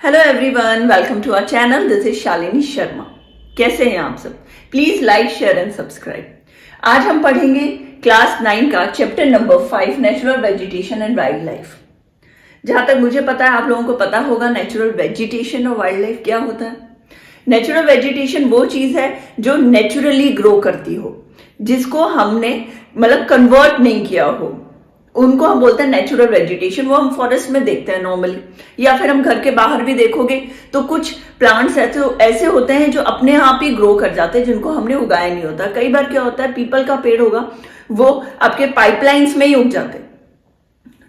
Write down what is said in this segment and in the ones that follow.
Hello everyone, welcome to our channel. This is Shalini Sharma. कैसे हैं आप सब? Please like, share and subscribe. आज हम पढ़ेंगे क्लास 9 का chapter number 5, natural vegetation and wildlife. जहां तक मुझे पता है, आप लोगों को पता होगा नेचुरल वेजिटेशन और वाइल्ड लाइफ क्या होता है। नेचुरल वेजिटेशन वो चीज है जो नेचुरली ग्रो करती हो, जिसको हमने मतलब कन्वर्ट नहीं किया हो, उनको हम बोलते हैं नेचुरल वेजिटेशन। वो हम फॉरेस्ट में देखते हैं नॉर्मली, या फिर हम घर के बाहर भी देखोगे तो कुछ प्लांट्स ऐसे होते हैं जो अपने आप ही ग्रो कर जाते हैं, जिनको हमने उगाया नहीं होता। कई बार क्या होता है, पीपल का पेड़ होगा, वो आपके पाइपलाइंस में ही उग जाते हैं,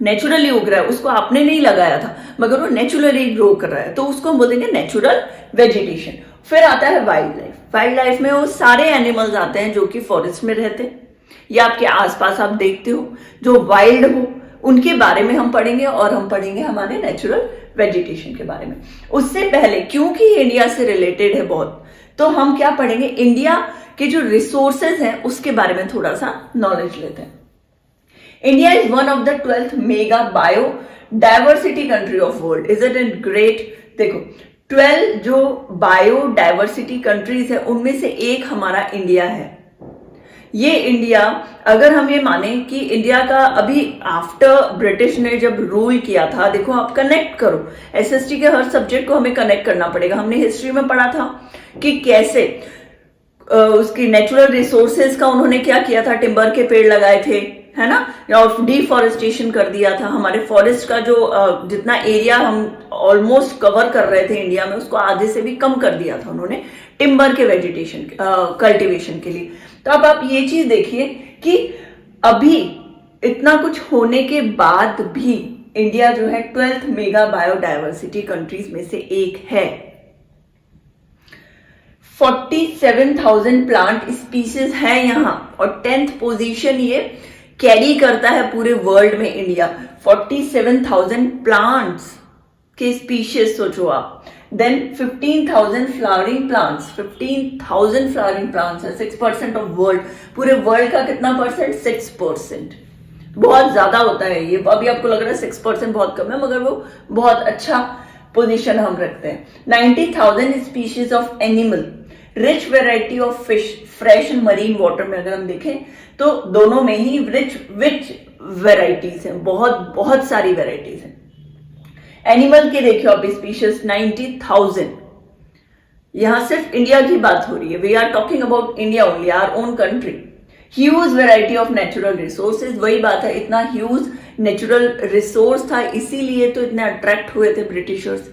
नेचुरली उग रहा है, उसको आपने नहीं लगाया था मगर वो नेचुरली ग्रो कर रहा है, तो उसको हम बोलेंगे नेचुरल वेजिटेशन। फिर आता है वाइल्ड लाइफ। वाइल्ड लाइफ में वो सारे एनिमल्स आते हैं जो कि फॉरेस्ट में रहते हैं या आपके आसपास आप देखते हो, जो वाइल्ड हो, उनके बारे में हम पढ़ेंगे। और हम पढ़ेंगे हमारे नेचुरल वेजिटेशन के बारे में। उससे पहले, क्योंकि इंडिया से रिलेटेड है बहुत, तो हम क्या पढ़ेंगे, इंडिया के जो रिसोर्सेज हैं उसके बारे में थोड़ा सा नॉलेज लेते हैं। India is one of the 12th mega bio diversity country of world. Is it great? देखो, 12 जो बायो डायवर्सिटी कंट्रीज है उनमें से एक हमारा इंडिया है। ये इंडिया, अगर हम ये माने कि इंडिया का अभी आफ्टर ब्रिटिश ने जब रूल किया था, देखो आप कनेक्ट करो, एसएसटी के हर सब्जेक्ट को हमें कनेक्ट करना पड़ेगा। हमने हिस्ट्री में पढ़ा था कि कैसे उसकी नेचुरल रिसोर्सेज का उन्होंने क्या किया था, टिम्बर के पेड़ लगाए थे, है ना, और डिफॉरेस्टेशन कर दिया था। हमारे फॉरेस्ट का जो जितना एरिया हम ऑलमोस्ट कवर कर रहे थे इंडिया में, उसको आधे से भी कम कर दिया था उन्होंने टिम्बर के वेजिटेशन कल्टीवेशन के लिए। तो अब आप ये चीज देखिए कि अभी इतना कुछ होने के बाद भी इंडिया जो है 12th मेगा बायोडायवर्सिटी कंट्रीज में से एक है। 47,000 प्लांट स्पीसीज है यहाँ, और 10th पोजीशन ये कैरी करता है पूरे वर्ल्ड में इंडिया। 47,000 प्लांट्स के स्पीशीज सोचो आप। Then 15,000 flowering plants. 15,000 flowering plants है, 6% ऑफ वर्ल्ड। पूरे वर्ल्ड का कितना परसेंट? 6%। बहुत ज्यादा होता है ये। अभी आपको लग रहा है 6% बहुत कम है, मगर वो बहुत अच्छा पोजीशन हम रखते हैं। 90,000 species of animal, rich variety of fish, fresh and marine water में अगर हम देखें तो दोनों में ही रिच वेराइटीज हैं, बहुत बहुत सारी वेराइटीज हैं। एनिमल के देखियो आप स्पीशीज 90,000। यहां सिर्फ इंडिया की बात हो रही है। We are talking about India only, our own country. Huge variety of natural resources. वही बात है, इतना ह्यूज नेचुरल रिसोर्स था, इसीलिए तो इतने अट्रैक्ट हुए थे ब्रिटिशर्स,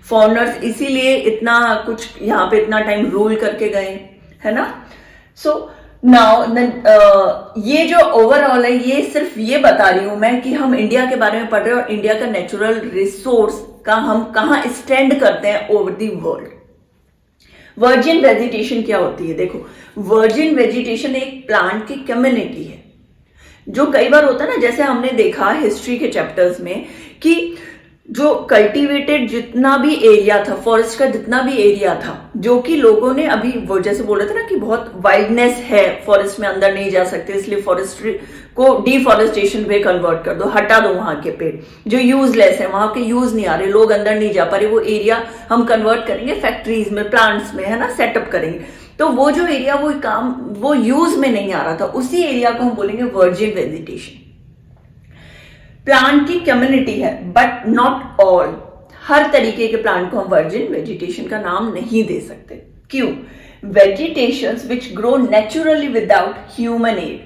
फॉरेनर्स, इसीलिए इतना कुछ यहाँ पे इतना टाइम रूल करके गए, है ना। सो नाउ ये जो ओवरऑल है, ये सिर्फ ये बता रही हूं मैं कि हम इंडिया के बारे में पढ़ रहे हैं और इंडिया का नेचुरल रिसोर्स का हम कहां स्टैंड करते हैं over the world. Virgin vegetation क्या होती है? देखो, वर्जिन वेजिटेशन एक प्लांट की कम्युनिटी है जो कई बार होता है ना, जैसे हमने देखा हिस्ट्री के चैप्टर्स में कि जो कल्टीवेटेड जितना भी एरिया था, फॉरेस्ट का जितना भी एरिया था, जो कि लोगों ने अभी वो जैसे बोल रहे थे ना कि बहुत वाइल्डनेस है, फॉरेस्ट में अंदर नहीं जा सकते, इसलिए फॉरेस्ट्री को डिफॉरेस्टेशन पे कन्वर्ट कर दो, हटा दो वहां के पेड़ जो यूजलेस है, वहां के यूज नहीं आ रहे, लोग अंदर नहीं जा पा रहे, वो एरिया हम कन्वर्ट करेंगे फैक्ट्रीज में, प्लांट्स में, है ना, सेटअप करेंगे। तो वो जो एरिया वो यूज में नहीं आ रहा था, उसी एरिया को हम बोलेंगे वर्जिन वेजिटेशन। प्लांट की कम्युनिटी है, बट नॉट ऑल। हर तरीके के प्लांट को हम वर्जिन वेजिटेशन का नाम नहीं दे सकते। क्यों? Vegetations which grow naturally without human aid.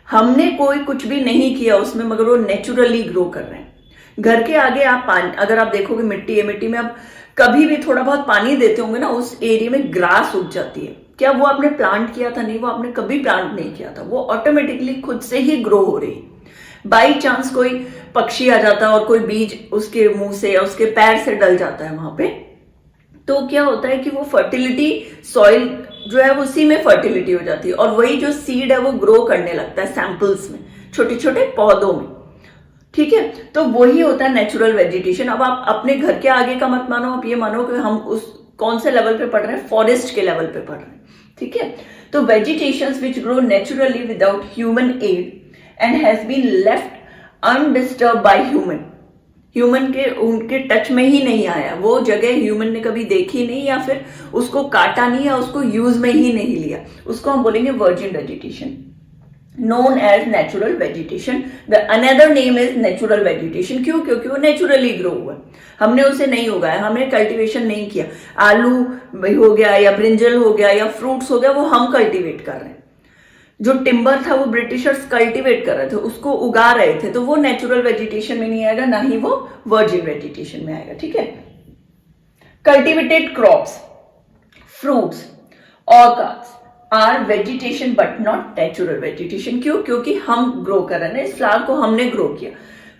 हमने कोई कुछ भी नहीं किया उसमें, मगर वो नेचुरली ग्रो कर रहे हैं। घर के आगे आप पानी, अगर आप देखोगे मिट्टी है, मिट्टी में आप कभी भी थोड़ा बहुत पानी देते होंगे ना, उस एरिया में ग्रास उग जाती है। क्या वो आपने प्लांट किया था? नहीं, वो आपने कभी प्लांट नहीं किया था, वो ऑटोमेटिकली खुद से ही ग्रो हो रही। बाई चांस कोई पक्षी आ जाता है और कोई बीज उसके मुंह से या उसके पैर से डल जाता है वहां पे, तो क्या होता है कि वो फर्टिलिटी, सॉइल जो है उसी में फर्टिलिटी हो जाती है, और वही जो सीड है वो ग्रो करने लगता है सैंपल्स में, छोटे छोटे पौधों में। ठीक है, तो वही होता है नेचुरल वेजिटेशन। अब आप अपने घर के आगे का मत मानो, आप ये मानो कि हम उस कौन से लेवल पे पढ़ रहे हैं, फॉरेस्ट के लेवल पे पढ़ रहे हैं। ठीक है, तो vegetations which grow naturally without human aid and has been left undisturbed by human के उनके टच में ही नहीं आया, वो जगह ह्यूमन ने कभी देखी नहीं या फिर उसको काटा नहीं या उसको यूज में ही नहीं लिया, उसको हम बोलेंगे virgin vegetation, known as natural vegetation. The another name is natural vegetation. क्यों? क्योंकि वो नेचुरली ग्रो हुआ, हमने उसे नहीं उगाया, हमने कल्टीवेशन नहीं किया। आलू हो गया या ब्रिंजल हो गया या फ्रूट्स हो गया, वो हम कल्टीवेट कर रहे हैं। जो टिम्बर था वो ब्रिटिशर्स कल्टीवेट कर रहे थे, उसको उगा रहे थे, तो वो नेचुरल वेजिटेशन में नहीं आएगा, ना ही वो वर्जिन वेजिटेशन में आएगा। ठीक है। Cultivated crops, fruits, orchids are vegetation but not natural vegetation. क्यों? क्योंकि हम ग्रो कर रहे हैं, इस फ्लावर को हमने ग्रो किया।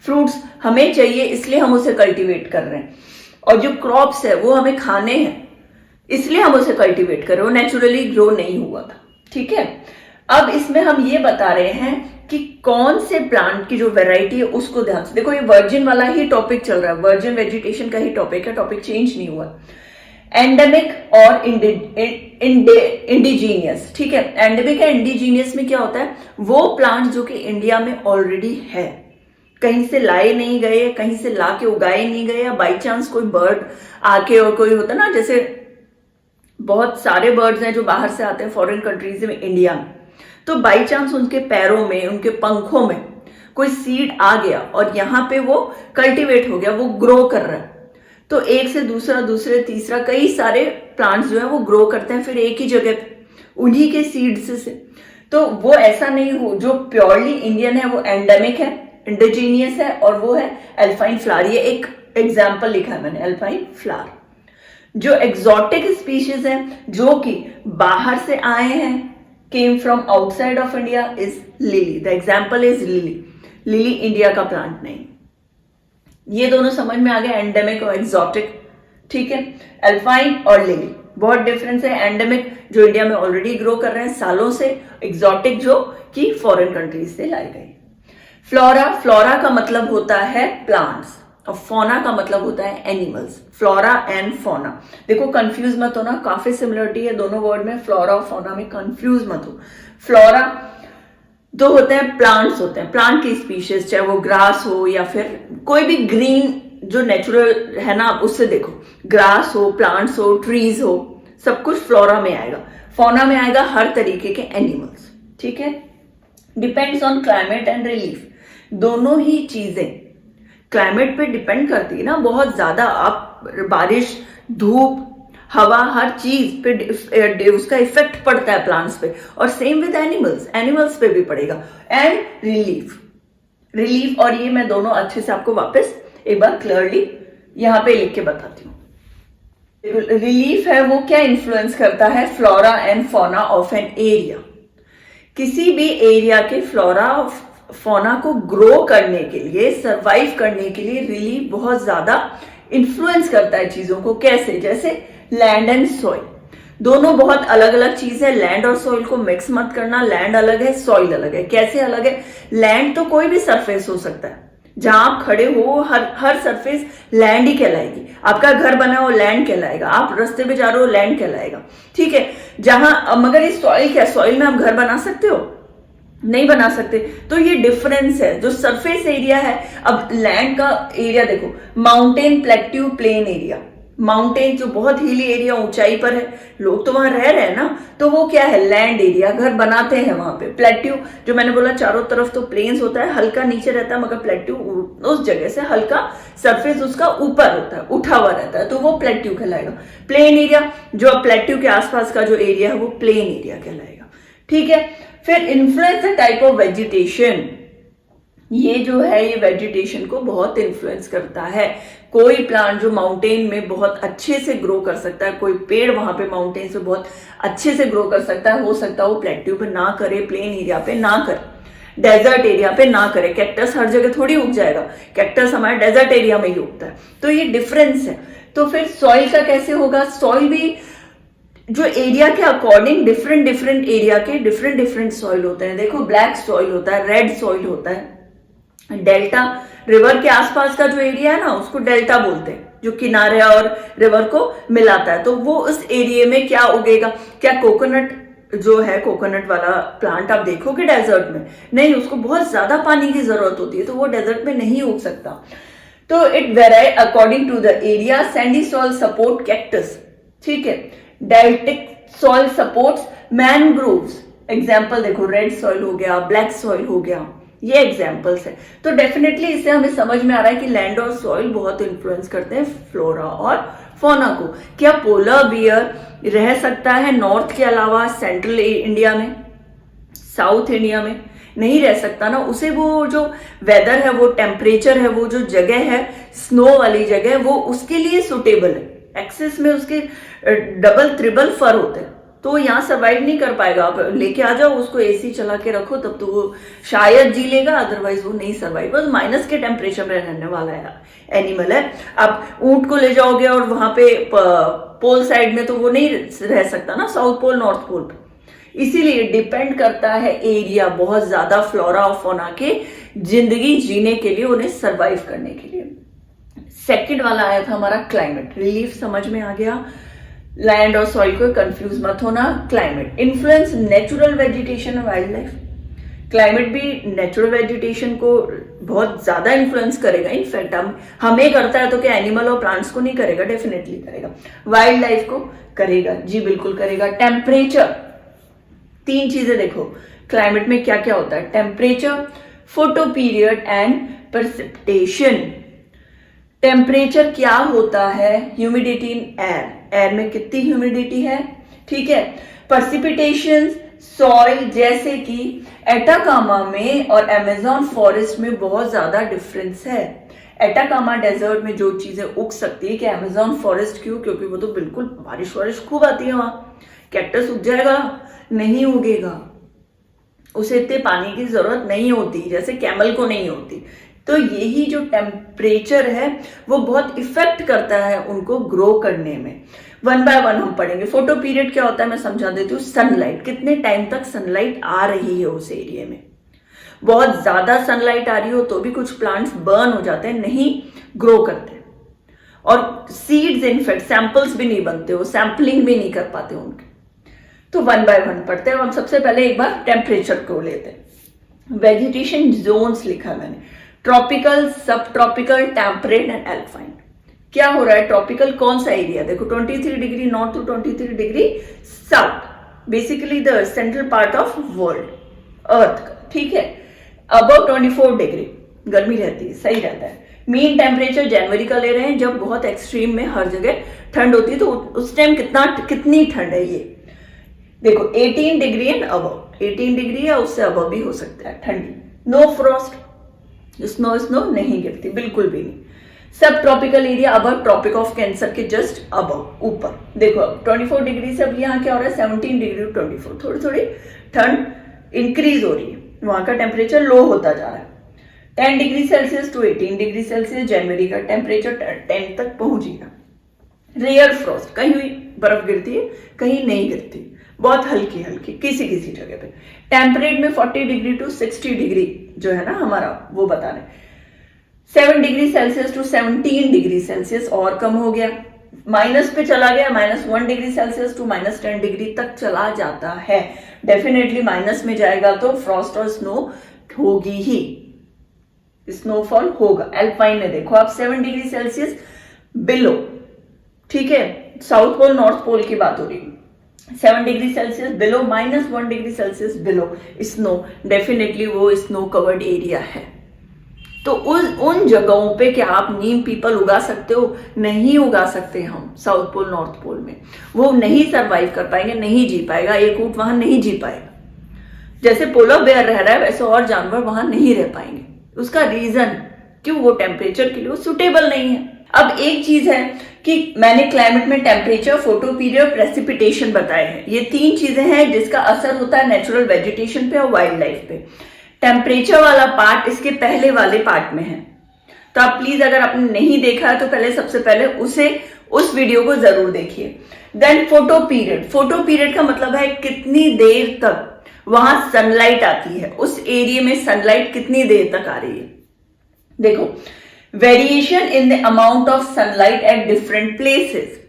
फ्रूट्स हमें चाहिए इसलिए हम उसे कल्टीवेट कर रहे हैं, और जो क्रॉप्स है वो हमें खाने हैं इसलिए हम उसे कल्टीवेट कर रहे हैं, वो नेचुरली ग्रो नहीं हुआ था। ठीक है। अब इसमें हम ये बता रहे हैं कि कौन से प्लांट की जो वैरायटी है उसको ध्यान से देखो। ये वर्जिन वाला ही टॉपिक चल रहा है, वर्जिन वेजिटेशन का ही टॉपिक है, टॉपिक चेंज नहीं हुआ। एंडेमिक और इंडिजीनियस। ठीक है। एंडेमिक या इंडिजीनियस में क्या होता है, वो प्लांट जो कि इंडिया में ऑलरेडी है, कहीं से लाए नहीं गए, कहीं से ला के उगाए नहीं गए, या बाई चांस कोई बर्ड आके, और कोई होता ना, जैसे बहुत सारे बर्ड्स हैं जो बाहर से आते हैं फॉरेन कंट्रीज में इंडिया में, तो बाई चांस उनके पैरों में, उनके पंखों में कोई सीड आ गया और यहाँ पे वो कल्टीवेट हो गया, वो ग्रो कर रहा है, तो एक से दूसरा, दूसरे तीसरा, कई सारे प्लांट्स जो है वो ग्रो करते हैं फिर एक ही जगह पे उन्हीं के सीड्स से। तो वो ऐसा नहीं हो, जो प्योरली इंडियन है वो एंडेमिक है, इंडिजीनियस है, और वो है एल्पाइन फ्लावर। ये एक एग्जाम्पल लिखा है मैंने, एल्पाइन फ्लावर। जो एक्सोटिक स्पीशीज है जो कि बाहर से आए हैं, came from outside of India, is lily. The example is lily. Lily India का प्लांट नहीं। ये दोनों समझ में आ गया, एंडेमिक और एक्सोटिक। ठीक है। एल्पाइन और लिली बहुत डिफरेंस है। एंडेमिक जो इंडिया में ऑलरेडी ग्रो कर रहे हैं सालों से, एक्सोटिक जो कि फॉरेन कंट्रीज से लाए गए। फ्लोरा, फ्लोरा का मतलब होता है प्लांट्स और फौना का मतलब होता है एनिमल्स। फ्लोरा एंड फौना, देखो कंफ्यूज मत होना, काफी सिमिलरिटी है दोनों वर्ड में, फ्लोरा और फौना में, कंफ्यूज मत हो। फ्लोरा तो होते हैं प्लांट्स, होते हैं प्लांट की स्पीशीज, चाहे वो ग्रास हो या फिर कोई भी ग्रीन जो नेचुरल है ना, उससे देखो, ग्रास हो, प्लांट्स हो, ट्रीज हो, सब कुछ फ्लोरा में आएगा। फौना में आएगा हर तरीके के एनिमल्स। ठीक है। Depends on climate and relief, दोनों ही चीजें क्लाइमेट पे डिपेंड करती है ना बहुत ज्यादा। आप बारिश, धूप, हवा, हर चीज पे उसका इफेक्ट पड़ता है प्लांट्स पे, और सेम विद एनिमल्स, एनिमल्स पे भी पड़ेगा। एंड रिलीफ, रिलीफ और ये मैं दोनों अच्छे से आपको वापस एक बार क्लियरली यहां पे लिख के बताती हूं। रिलीफ है वो क्या इन्फ्लुएंस करता है, flora and fauna of an area. किसी भी एरिया के फ्लोरा फौना को ग्रो करने के लिए, सरवाइव करने के लिए रिलीफ बहुत ज्यादा इन्फ्लुएंस करता है चीजों को। कैसे? जैसे लैंड एंड सॉइल, दोनों बहुत अलग अलग चीज है। लैंड और सॉइल को मिक्स मत करना, लैंड अलग है, सॉइल अलग है। कैसे अलग है? लैंड तो कोई भी सरफेस हो सकता है, जहां आप खड़े हो हर सरफेस लैंड ही कहलाएगी। आपका घर बना हो लैंड कहलाएगा, आप रास्ते पे जा रहे हो लैंड कहलाएगा। ठीक है। जहां मगर ये सॉइल क्या, सॉइल में आप घर बना सकते हो? नहीं बना सकते। तो ये डिफरेंस है जो सरफेस एरिया है। अब लैंड का एरिया देखो, mountain, plateau, plain area. Mountain जो बहुत हिली एरिया, ऊंचाई पर है, लोग तो वहां रह रहे हैं ना, तो वो क्या है, लैंड एरिया, घर बनाते हैं वहां पे। प्लेट्यू जो मैंने बोला चारों तरफ तो प्लेन्स होता है, हल्का नीचे रहता है, मगर प्लेट्यू उस जगह से हल्का सरफेस उसका ऊपर होता है, उठा हुआ रहता है, तो वो प्लेट्यू कहलाएगा। प्लेन एरिया जो प्लेट्यू के आसपास का जो एरिया है वो प्लेन एरिया कहलाएगा। ठीक है। फिर influence the type of vegetation, ये जो है ये वेजिटेशन को बहुत इन्फ्लुएंस करता है। कोई प्लांट जो माउंटेन में बहुत अच्छे से ग्रो कर सकता है, कोई पेड़ वहां पे माउंटेन से बहुत अच्छे से ग्रो कर सकता है, हो सकता है वो प्लेट्यू पे ना करे, प्लेन एरिया पे ना करे, डेजर्ट एरिया पे ना करे। कैक्टस हर जगह थोड़ी उग जाएगा, कैक्टस हमारे डेजर्ट एरिया में ही उगता है, तो ये डिफरेंस है। तो फिर सॉइल का कैसे होगा? सॉइल भी जो एरिया के अकॉर्डिंग डिफरेंट डिफरेंट एरिया के डिफरेंट डिफरेंट सॉइल होते हैं। देखो ब्लैक सॉइल होता है, रेड सॉइल होता है, डेल्टा रिवर के आसपास का जो एरिया है ना उसको डेल्टा बोलते हैं, जो किनारे और रिवर को मिलाता है। तो वो उस एरिया में क्या उगेगा? क्या कोकोनट जो है, कोकोनट वाला प्लांट आप देखोगे डेजर्ट में? नहीं, उसको बहुत ज्यादा पानी की जरूरत होती है, तो वो डेजर्ट में नहीं उग सकता। तो it vary according to the area. Sandy soil support cactus, ठीक है. Deltaic soil supports mangroves. Example देखो, रेड सॉइल हो गया, ब्लैक सॉइल हो गया, ये एग्जाम्पल्स है. तो डेफिनेटली इससे हमें समझ में आ रहा है कि लैंड और सॉइल बहुत इन्फ्लुएंस करते हैं फ्लोरा और फौना को. क्या पोलर बियर रह सकता है नॉर्थ के अलावा सेंट्रल इंडिया में, साउथ इंडिया में? नहीं रह सकता ना. उसे वो जो वेदर है, वो टेम्परेचर है, वो जो जगह है स्नो वाली जगह, वो उसके लिए सुटेबल है. एक्सेस में उसके डबल ट्रिपल फर होते हैं, तो यहाँ सर्वाइव नहीं कर पाएगा. आप लेके आ जाओ उसको, एसी चला के रखो, तब तो वो शायद जी लेगा, अदरवाइज वो नहीं सर्वाइव. बस माइनस के टेम्परेचर में रहने वाला है एनिमल है. आप ऊंट को ले जाओगे और वहां पे पोल साइड में, तो वो नहीं रह सकता ना, साउथ पोल नॉर्थ पोल पे. इसीलिए डिपेंड करता है एरिया बहुत ज्यादा फ्लोरा और फौना के जिंदगी जीने के लिए, उन्हें सर्वाइव करने के लिए. सेकंड वाला आया था हमारा क्लाइमेट. रिलीफ समझ में आ गया. लैंड और सॉइल को कंफ्यूज मत होना. क्लाइमेट इन्फ्लुएंस नेचुरल वेजिटेशन और वाइल्ड लाइफ. क्लाइमेट भी नेचुरल वेजिटेशन को बहुत ज्यादा इन्फ्लुएंस करेगा. इनफैक्ट हमें करता है तो क्या एनिमल और प्लांट्स को नहीं करेगा? डेफिनेटली करेगा. वाइल्ड लाइफ को करेगा, जी बिल्कुल करेगा. टेम्परेचर, तीन चीजें देखो क्लाइमेट में क्या क्या होता है. Temperature, photo period and precipitation. Temperature क्या होता है? Humidity in air. एयर में कितनी ह्यूमिडिटी है, ठीक है. प्रेसिपिटेशन, सॉइल, जैसे कि एटाकामा में और अमेजोन फॉरेस्ट में बहुत ज्यादा डिफरेंस है. एटाकामा डेजर्ट में जो चीजें उग सकती है कि अमेजोन फॉरेस्ट क्यों? क्योंकि वो तो बिल्कुल बारिश वारिश खूब आती है वहां. कैक्टस उग जाएगा? नहीं उगेगा. उसे इतने पानी की जरूरत नहीं होती जैसे कैमल को नहीं होती. तो यही जो टेम्परेचर है वो बहुत इफेक्ट करता है उनको ग्रो करने में. वन बाय वन हम पढ़ेंगे. फोटो पीरियड क्या होता है मैं समझा देती हूँ. सनलाइट, कितने टाइम तक सनलाइट आ रही है उस एरिया में. बहुत ज्यादा सनलाइट आ रही हो तो भी कुछ प्लांट्स बर्न हो जाते हैं, नहीं ग्रो करते. और सीड्स इनफैक्ट सैंपल्स भी नहीं बनते, वो सैंपलिंग भी नहीं कर पाते उनके. तो वन बाय वन पढ़ते हैं. हम सबसे पहले एक बार टेम्परेचर को लेते हैं. वेजिटेशन जोन्स लिखा मैंने. ट्रॉपिकल, सब ट्रॉपिकल, टेम्परेट एंड एल्पाइन. क्या हो रहा है? ट्रॉपिकल कौन सा एरिया? देखो 23 degree north to 23 degree south, basically the central part of world earth का, ठीक है. अबव 24 डिग्री गर्मी रहती है, सही रहता है. मीन टेम्परेचर जनवरी का ले रहे हैं जब बहुत एक्सट्रीम में हर जगह ठंड होती है. तो उस टाइम कितनी ठंड है ये देखो. 18 डिग्री एंड अबव. 18 डिग्री या उससे अबव भी हो सकता है ठंडी. नो फ्रॉस्ट, स्नो नहीं गिरती, बिल्कुल भी नहीं. सब tropical area above tropic of cancer के जस्ट अबव, ऊपर. देखो अब 24 डिग्री से अब यहाँ क्या हो रहा है? 17 डिग्री टू 24. थोड़ी थोड़ी ठंड इंक्रीज हो रही है. वहां का टेम्परेचर लो होता जा रहा है. 10 degree Celsius to 18 degree celsius जनवरी का टेम्परेचर 10 तक पहुंचेगा. रेयर फ्रॉस्ट, कहीं हुई बर्फ गिरती है, कहीं नहीं गिरती, बहुत हल्की हल्की किसी किसी जगह पे. टेम्परेट में 40 डिग्री टू 60 डिग्री जो है ना हमारा, वो बता रहे. 7 degree Celsius to 17 degree Celsius और कम हो गया. माइनस पे चला गया, -1 डिग्री सेल्सियस टू -10 डिग्री तक चला जाता है. डेफिनेटली माइनस में जाएगा तो फ्रॉस्ट और स्नो होगी ही, स्नोफॉल होगा. एल्पाइन में देखो आप 7 डिग्री सेल्सियस बिलो, ठीक है. साउथ पोल नॉर्थ पोल की बात हो रही है. 7 degree Celsius below, -1 degree Celsius below snow. Definitely वो स्नो कवर्ड एरिया है. तो उन जगहों पे क्या आप नीम पीपल उगा सकते हो? नहीं उगा सकते हम साउथ पोल नॉर्थ पोल में. वो नहीं सरवाइव कर पाएंगे, नहीं जी पाएगा. एक ऊंट वहां नहीं जी पाएगा. जैसे पोलर बेयर रह रहा है वैसे और जानवर वहां नहीं रह पाएंगे. उसका रीजन क्यों? वो टेम्परेचर के लिए वो सुटेबल नहीं है. अब एक चीज है कि मैंने क्लाइमेट में टेम्परेचर, फोटो पीरियड, प्रेसिपिटेशन बताए हैं. ये 3 चीजें हैं जिसका असर होता है नेचुरल वेजिटेशन पे और वाइल्ड लाइफ पे. टेम्परेचर वाला पार्ट इसके पहले वाले पार्ट में है. तो आप प्लीज अगर आपने नहीं देखा है तो पहले सबसे पहले उस वीडियो को जरूर देखिए. Then photo period. Photo period का मतलब है कितनी देर तक वहां सनलाइट आती है, उस एरिया में सनलाइट कितनी देर तक आ रही है. देखो, variation in the amount of sunlight at different places.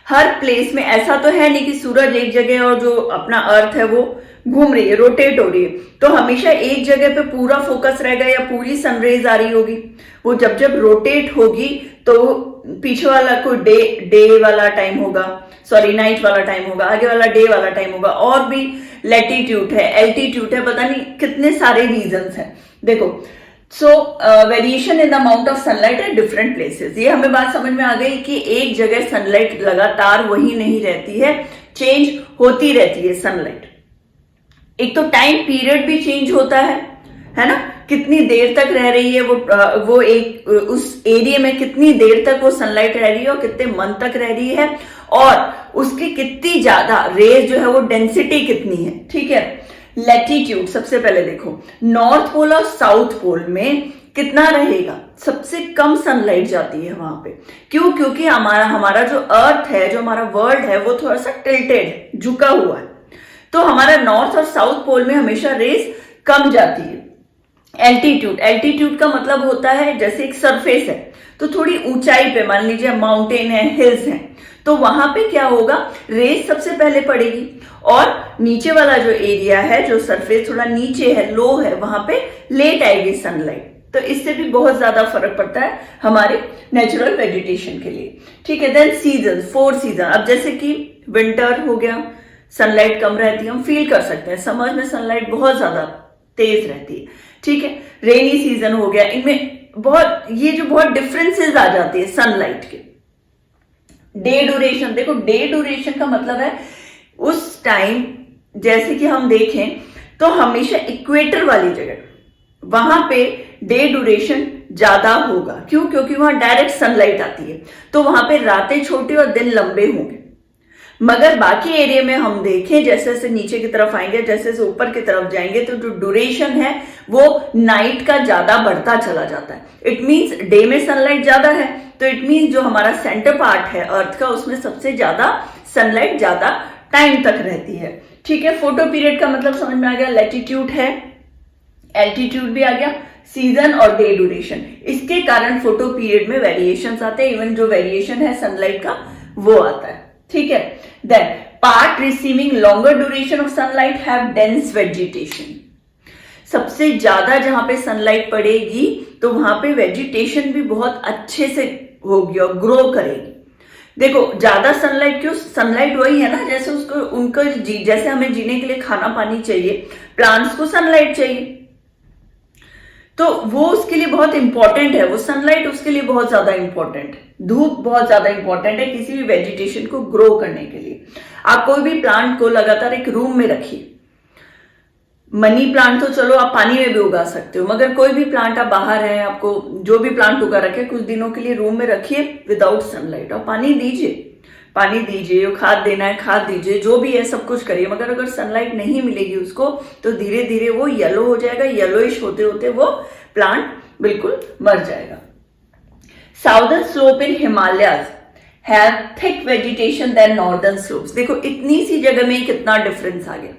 Her place में ऐसा तो है नहीं कि सूरज एक जगह और जो अपना अर्थ है वो घूम रही है, रोटेट हो रही है, तो हमेशा एक जगह पे पूरा फोकस रहेगा या पूरी सनरेज आ रही होगी। वो जब जब रोटेट होगी तो पीछे वाला कोई डे वाला टाइम होगा, सॉरी नाइट वाला टाइम होगा, आगे वाला डे वाला टाइम होगा, और भी लैटिट्यूड है, एल्टीट्यूड है, पता नहीं कितने सारे रीजंस हैं। देखो, सो variation in the amount of sunlight at different places. ये हमें बात समझ में आ गई कि एक जगह सनलाइट लगातार वही नहीं रहती है, चेंज होती रहती है सनलाइट। एक तो टाइम पीरियड भी चेंज होता है ना, कितनी देर तक रह रही है वो एक उस एरिया में कितनी देर तक वो सनलाइट रह रही है और कितने मंथ तक रह रही है, और उसकी कितनी ज्यादा रेज जो है वो डेंसिटी कितनी है। ठीक है, लैटिट्यूड सबसे पहले देखो, नॉर्थ पोल और साउथ पोल में कितना रहेगा, सबसे कम सनलाइट जाती है वहां पे। क्यों? क्योंकि हमारा जो अर्थ है, जो हमारा वर्ल्ड है, वो थोड़ा सा टिल्टेड, झुका हुआ है, तो हमारा नॉर्थ और साउथ पोल में हमेशा रेस कम जाती है। एल्टीट्यूड का मतलब होता है जैसे एक सरफेस है, तो थोड़ी ऊंचाई पे, मान लीजिए माउंटेन है, हिल्स है, तो वहां पे क्या होगा, रेस सबसे पहले पड़ेगी, और नीचे वाला जो एरिया है, जो सरफेस थोड़ा नीचे है, लो है, वहां पे लेट आएगी सनलाइट। तो इससे भी बहुत ज्यादा फर्क पड़ता है हमारे नेचुरल वेजिटेशन के लिए। ठीक है, देन सीजन, 4 सीजन। अब जैसे कि विंटर हो गया, सनलाइट कम रहती है, हम फील कर सकते हैं। समर में सनलाइट बहुत ज्यादा तेज रहती है। ठीक है, रेनी सीजन हो गया, इनमें बहुत डिफरेंसेस आ जाते हैं सनलाइट के। डे ड्यूरेशन, देखो डे ड्यूरेशन का मतलब है उस टाइम, जैसे कि हम देखें तो हमेशा इक्वेटर वाली जगह वहां पे डे ड्यूरेशन ज्यादा होगा। क्यों? क्योंकि वहां डायरेक्ट सनलाइट आती है, तो वहां पे रातें छोटी और दिन लंबे होंगे। मगर बाकी एरिया में हम देखें, जैसे जैसे नीचे की तरफ आएंगे, जैसे जैसे ऊपर की तरफ जाएंगे, तो जो ड्यूरेशन है वो नाइट का ज्यादा बढ़ता चला जाता है। इट मींस डे में सनलाइट ज्यादा है, तो इट मींस जो हमारा सेंटर पार्ट है अर्थ का, उसमें सबसे ज्यादा सनलाइट ज्यादा टाइम तक रहती है। ठीक है, फोटो पीरियड का मतलब समझ में आ गया, लैटिट्यूड है, एल्टीट्यूड भी आ गया, सीजन और डे ड्यूरेशन। इसके कारण फोटो पीरियड में वेरिएशंस आते हैं, इवन जो वेरिएशन है सनलाइट का वो आता है। ठीक है, then part receiving longer duration of sunlight have dense vegetation. सबसे ज्यादा जहां पे सनलाइट पड़ेगी तो वहां पे वेजिटेशन भी बहुत अच्छे से होगी और ग्रो करेगी। देखो, ज्यादा सनलाइट क्यों? सनलाइट वही है ना, जैसे उनको जैसे हमें जीने के लिए खाना पानी चाहिए, प्लांट्स को सनलाइट चाहिए, तो वो उसके लिए बहुत इंपॉर्टेंट है, वो सनलाइट उसके लिए बहुत ज्यादा इंपॉर्टेंट है। धूप बहुत ज्यादा इंपॉर्टेंट है किसी भी वेजिटेशन को ग्रो करने के लिए। आप कोई भी प्लांट को लगातार एक रूम में रखिए, मनी प्लांट तो चलो आप पानी में भी उगा सकते हो, मगर कोई भी प्लांट आप बाहर है, आपको जो भी प्लांट उगा रखे कुछ दिनों के लिए रूम में रखिए विदाउट सनलाइट, और पानी दीजिए, खाद देना है खाद दीजिए, जो भी है सब कुछ करिए, मगर अगर सनलाइट नहीं मिलेगी उसको तो धीरे धीरे वो येलो हो जाएगा, येलोइश होते होते वो प्लांट बिल्कुल मर जाएगा। Southern slope in Himalayas have thick vegetation than northern slopes. देखो इतनी सी जगह में कितना डिफरेंस आ गया।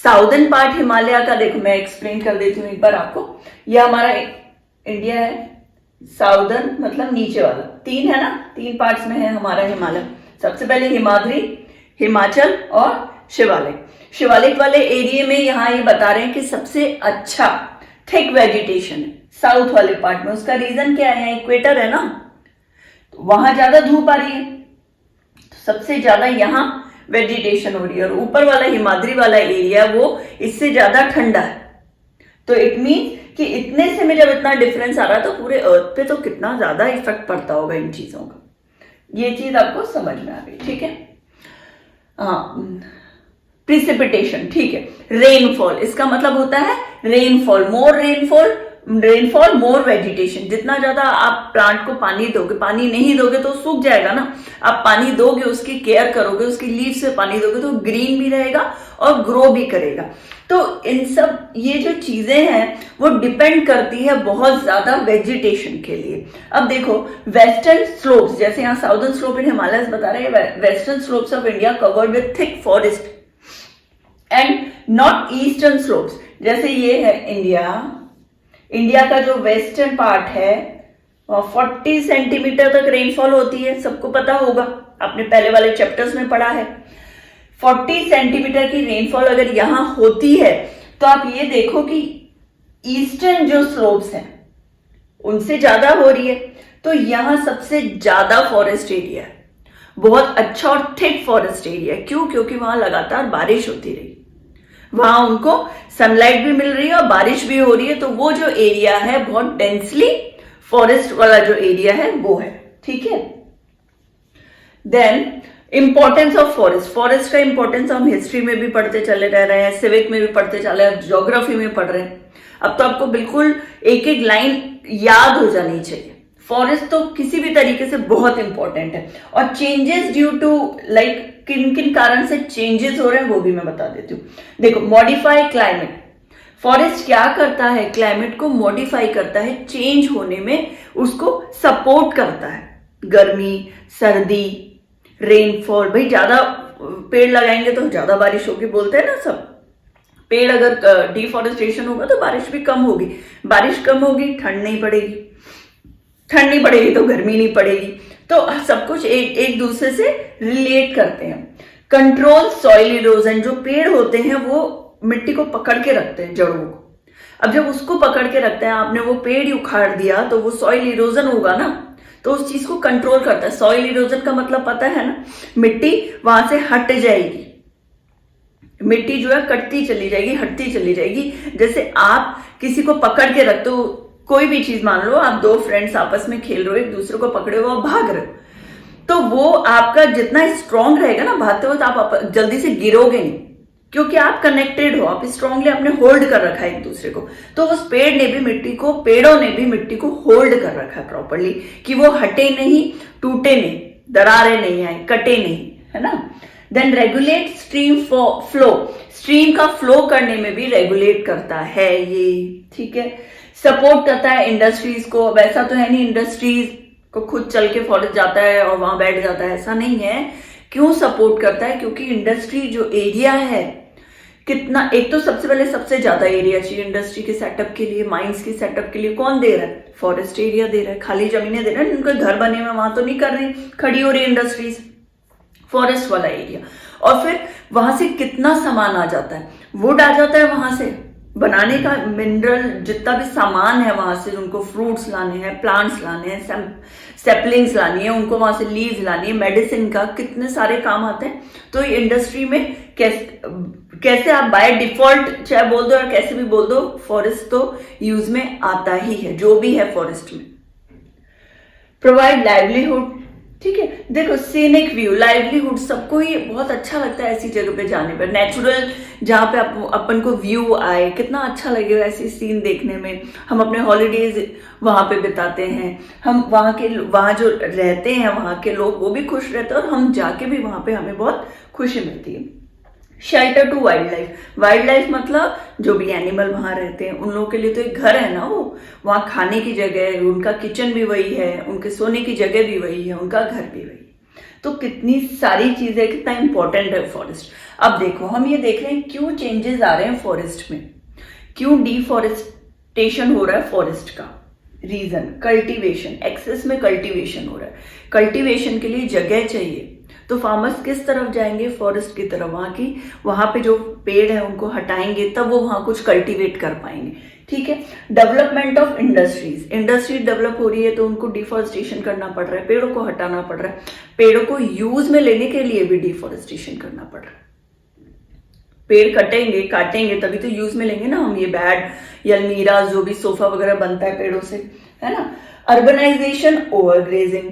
साउदर्न पार्ट हिमालय का, देखो मैं एक्सप्लेन कर देती हूँ एक बार आपको। यह हमारा इंडिया है, साउदर्न मतलब नीचे वाला, 3 है ना, 3 पार्ट्स में है हमारा हिमालय। सबसे पहले हिमाद्री, हिमाचल और शिवालिक। शिवालिक वाले एरिया में यहाँ ये बता रहे हैं कि सबसे अच्छा थिक वेजिटेशन है साउथ वाले पार्ट में। उसका रीजन क्या है? इक्वेटर है ना, तो वहां ज्यादा धूप आ रही है, तो सबसे ज्यादा यहाँ वेजिटेशन हो रही है, और ऊपर वाला हिमाद्री वाला एरिया वो इससे ज्यादा ठंडा है। तो इट मीन कि इतने से में जब इतना डिफरेंस आ रहा है तो पूरे अर्थ पे तो कितना ज्यादा इफेक्ट पड़ता होगा इन चीजों का। ये चीज आपको समझ में आ गई, ठीक है। प्रिसिपिटेशन, ठीक है। रेनफॉल, इसका मतलब होता है रेनफॉल, मोर रेनफॉल मोर वेजिटेशन। जितना ज्यादा आप प्लांट को पानी दोगे, पानी नहीं दोगे तो सूख जाएगा ना, आप पानी दोगे, उसकी केयर करोगे, उसकी लीव से पानी दोगे तो ग्रीन भी रहेगा और ग्रो भी करेगा। तो इन सब ये जो चीजें हैं वो डिपेंड करती है बहुत ज्यादा वेजिटेशन के लिए। अब देखो वेस्टर्न स्लोप्स, जैसे यहाँ साउदर्न स्लोप इन हिमालयस बता रहे हैं, western slopes of India covered with thick forest and not eastern slopes. जैसे ये है इंडिया का जो वेस्टर्न पार्ट है 40 सेंटीमीटर तक रेनफॉल होती है, सबको पता होगा, आपने पहले वाले चैप्टर्स में पढ़ा है। 40 सेंटीमीटर की रेनफॉल अगर यहां होती है तो आप ये देखो कि ईस्टर्न जो स्लोप्स हैं उनसे ज्यादा हो रही है, तो यहां सबसे ज्यादा फॉरेस्ट एरिया है, बहुत अच्छा और थिक फॉरेस्ट एरिया है। क्यों? क्योंकि वहां लगातार बारिश होती रही, वहां उनको सनलाइट भी मिल रही है और बारिश भी हो रही है, तो वो जो एरिया है बहुत डेंसली फॉरेस्ट वाला जो एरिया है वो है। ठीक है, then importance of forest. Forest का इंपॉर्टेंस हम हिस्ट्री में भी पढ़ते चले रह रहे हैं, सिविक में भी पढ़ते चले रहे हैं, ज्योग्राफी में पढ़ रहे हैं। अब तो आपको बिल्कुल एक एक लाइन याद हो जानी चाहिए। फॉरेस्ट तो किसी भी तरीके से बहुत इंपॉर्टेंट है, और चेंजेस ड्यू टू लाइक किन किन कारण से चेंजेस हो रहे हैं वो भी मैं बता देती हूँ। देखो, मॉडिफाई क्लाइमेट। फॉरेस्ट क्या करता है? क्लाइमेट को मॉडिफाई करता है, चेंज होने में उसको सपोर्ट करता है। गर्मी, सर्दी, रेनफॉल, भाई ज्यादा पेड़ लगाएंगे तो ज्यादा बारिश होगी, बोलते हैं ना सब। पेड़ अगर डिफॉरेस्टेशन होगा तो बारिश भी कम होगी, बारिश कम होगी ठंड नहीं पड़ेगी, ठंड नहीं पड़ेगी तो गर्मी नहीं पड़ेगी, तो सब कुछ एक दूसरे से रिलेट करते हैं। Control soil erosion. जो पेड़ होते हैं वो मिट्टी को पकड़ के रखते हैं, जड़ों को। अब जब उसको पकड़ के रखते हैं, आपने वो पेड़ ही उखाड़ दिया तो वो सॉइल इरोजन होगा ना, तो उस चीज को कंट्रोल करता है। सॉइल इरोजन का मतलब पता है ना, मिट्टी वहां से हट जाएगी, मिट्टी जो है कटती चली जाएगी, हटती चली जाएगी। जैसे आप किसी को पकड़ के रखते हो, कोई भी चीज मान लो, आप दो फ्रेंड्स आपस में खेल रहे हो, एक दूसरे को पकड़े हो और भाग रहे हो, तो वो आपका जितना स्ट्रांग रहेगा ना भागते हुए, तो आप जल्दी से गिरोगे नहीं, क्योंकि आप कनेक्टेड हो, आप स्ट्रांगली आपने होल्ड कर रखा है एक दूसरे को। तो उस पेड़ ने भी मिट्टी को, पेड़ों ने भी मिट्टी को होल्ड कर रखा है प्रॉपरली, कि वो हटे नहीं, टूटे नहीं, दरारें नहीं आए, कटे नहीं, है ना। Then regulate stream flow. Stream का फ्लो करने में भी रेगुलेट करता है ये। ठीक है, सपोर्ट करता है इंडस्ट्रीज को। वैसा तो है नहीं इंडस्ट्रीज को खुद चल के फॉरेस्ट जाता है और वहां बैठ जाता है, ऐसा नहीं है। क्यों सपोर्ट करता है? क्योंकि इंडस्ट्री जो एरिया है कितना, एक तो सबसे पहले सबसे ज्यादा एरिया चाहिए इंडस्ट्री के सेटअप के लिए, माइंस के सेटअप के लिए। कौन दे रहा है? फॉरेस्ट एरिया दे रहा है, खाली जमीनें दे रहा है, उनके घर बने हुए वहां तो नहीं कर रही, खड़ी हो रही इंडस्ट्रीज, फॉरेस्ट वाला एरिया। और फिर वहां से कितना सामान आ जाता है, वुड आ जाता है वहां से, बनाने का मिनरल जितना भी सामान है वहां से, उनको फ्रूट्स लाने हैं, प्लांट्स लाने हैं, सेपलिंग्स लानी है उनको, वहां से लीव्स लानी है, मेडिसिन का कितने सारे काम आते हैं। तो इंडस्ट्री में कैसे आप बाय डिफॉल्ट चाहे बोल दो और कैसे भी बोल दो, फॉरेस्ट तो यूज में आता ही है, जो भी है फॉरेस्ट में। Provide livelihood. ठीक है, देखो सीनिक व्यू, लाइवलीहुड, सबको ही बहुत अच्छा लगता है ऐसी जगह पे जाने पर, नेचुरल जहां पे अपन को व्यू आए, कितना अच्छा लगेगा ऐसी सीन देखने में। हम अपने हॉलीडेज वहां पे बिताते हैं, हम वहां जो रहते हैं वहां के लोग वो भी खुश रहते हैं, और हम जाके भी वहां पे हमें बहुत खुशी मिलती है। Shelter to wildlife. Wildlife मतलब जो भी एनिमल वहां रहते हैं उन लोगों के लिए तो एक घर है ना, वो वहां खाने की जगह है, उनका किचन भी वही है, उनके सोने की जगह भी वही है, उनका घर भी वही है। तो कितनी सारी चीजें, कितना इंपॉर्टेंट है फॉरेस्ट। अब देखो, हम ये देख रहे हैं क्यों चेंजेस आ रहे हैं फॉरेस्ट में, क्यों डिफॉरेस्टेशन हो रहा है फॉरेस्ट का। रीजन कल्टीवेशन, एक्सेस में कल्टीवेशन हो रहा है। कल्टीवेशन के लिए जगह चाहिए, तो फार्मर्स किस तरफ जाएंगे? फॉरेस्ट की तरफ। वहां पे जो पेड़ है उनको हटाएंगे, तब वो वहां कुछ कल्टीवेट कर पाएंगे। ठीक है, development of industries. Industry develop हो रही है तो उनको डिफॉरेस्टेशन करना पड़ रहा है, पेड़ों को हटाना पड़ रहा है, पेड़ों को यूज में लेने के लिए भी डिफॉरेस्टेशन करना पड़ रहा है। पेड़ कटेंगे, काटेंगे तभी तो यूज में लेंगे ना हम, ये बेड या अलमीरा जो भी सोफा वगैरह बनता है पेड़ों से, है ना। Urbanisation, overgrazing.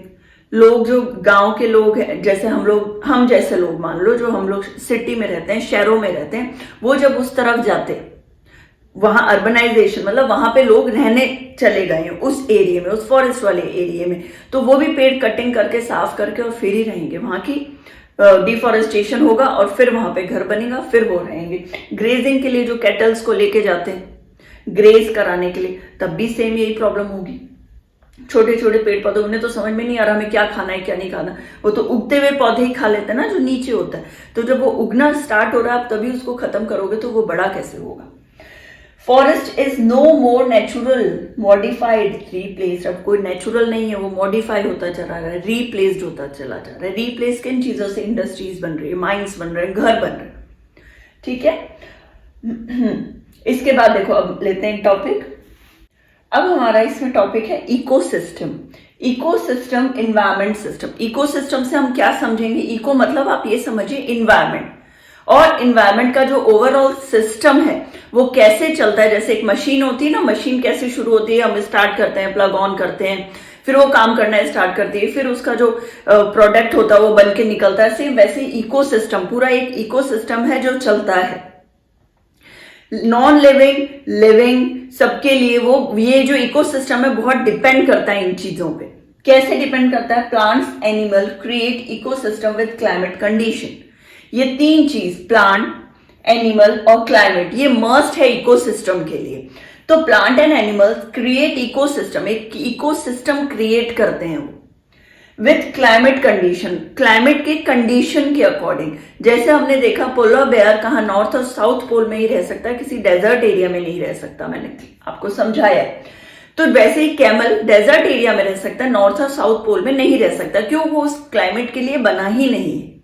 लोग जो गांव के लोग हैं, जैसे हम जैसे लोग मान लो, जो हम लोग सिटी में रहते हैं, शहरों में रहते हैं, वो जब उस तरफ जाते, वहां अर्बनाइजेशन मतलब वहां पे लोग रहने चले गए हैं उस एरिया में, उस फॉरेस्ट वाले एरिया में, तो वो भी पेड़ कटिंग करके साफ करके और फिर ही रहेंगे। वहां की डिफॉरेस्टेशन होगा और फिर वहां पे घर बनेगा, फिर वो रहेंगे। ग्रेजिंग के लिए जो कैटल्स को लेके जाते हैं ग्रेज कराने के लिए, तब भी सेम यही प्रॉब्लम होगी। छोटे छोटे पेड़ पौधे, उन्हें तो समझ में नहीं आ रहा हमें क्या खाना है क्या नहीं खाना, वो तो उगते हुए पौधे ही खा लेते हैं ना जो नीचे होता है। तो जब वो उगना स्टार्ट हो रहा है आप तभी उसको खत्म करोगे तो वो बड़ा कैसे होगा। Forest is no more natural modified replaced. अब कोई नेचुरल नहीं है, वो मॉडिफाई होता चला रहा है, रिप्लेस्ड होता चला जा रहा है। रिप्लेस किन चीजों से? इंडस्ट्रीज बन रही है, माइंस बन रहे हैं, घर बन रहे हैं, ठीक है। इसके बाद देखो, अब लेते हैं टॉपिक। अब हमारा इसमें टॉपिक है ecosystem. Ecosystem, environment system. Ecosystem से हम क्या समझेंगे? इको मतलब आप ये समझिए इन्वायरमेंट, और इन्वायरमेंट का जो ओवरऑल सिस्टम है वो कैसे चलता है। जैसे एक मशीन होती है ना, मशीन कैसे शुरू होती है? हम स्टार्ट करते हैं, प्लग ऑन करते हैं, फिर वो काम करना स्टार्ट करती है, फिर उसका जो प्रोडक्ट होता है वो बन के निकलता है। सेम वैसे इकोसिस्टम, पूरा एक इकोसिस्टम है जो चलता है, नॉन लिविंग, लिविंग, सबके लिए। वो ये जो इकोसिस्टम है बहुत डिपेंड करता है इन चीजों पे। कैसे डिपेंड करता है? Plants, animal create ecosystem with climate condition. ये तीन चीज, प्लांट, एनिमल और क्लाइमेट, ये मस्ट है इकोसिस्टम के लिए। तो plant and animals create ecosystem, एक इकोसिस्टम क्रिएट करते हैं वो विथ क्लाइमेट कंडीशन, क्लाइमेट के कंडीशन के अकॉर्डिंग। जैसे हमने देखा पोलर बेयर कहाँ नॉर्थ और साउथ पोल में ही रह सकता है, किसी डेजर्ट एरिया में नहीं रह सकता, मैंने आपको समझाया है। तो वैसे ही कैमल डेजर्ट एरिया में रह सकता है, नॉर्थ और साउथ पोल में नहीं रह सकता। क्यों? वो उस क्लाइमेट के लिए बना ही नहीं है।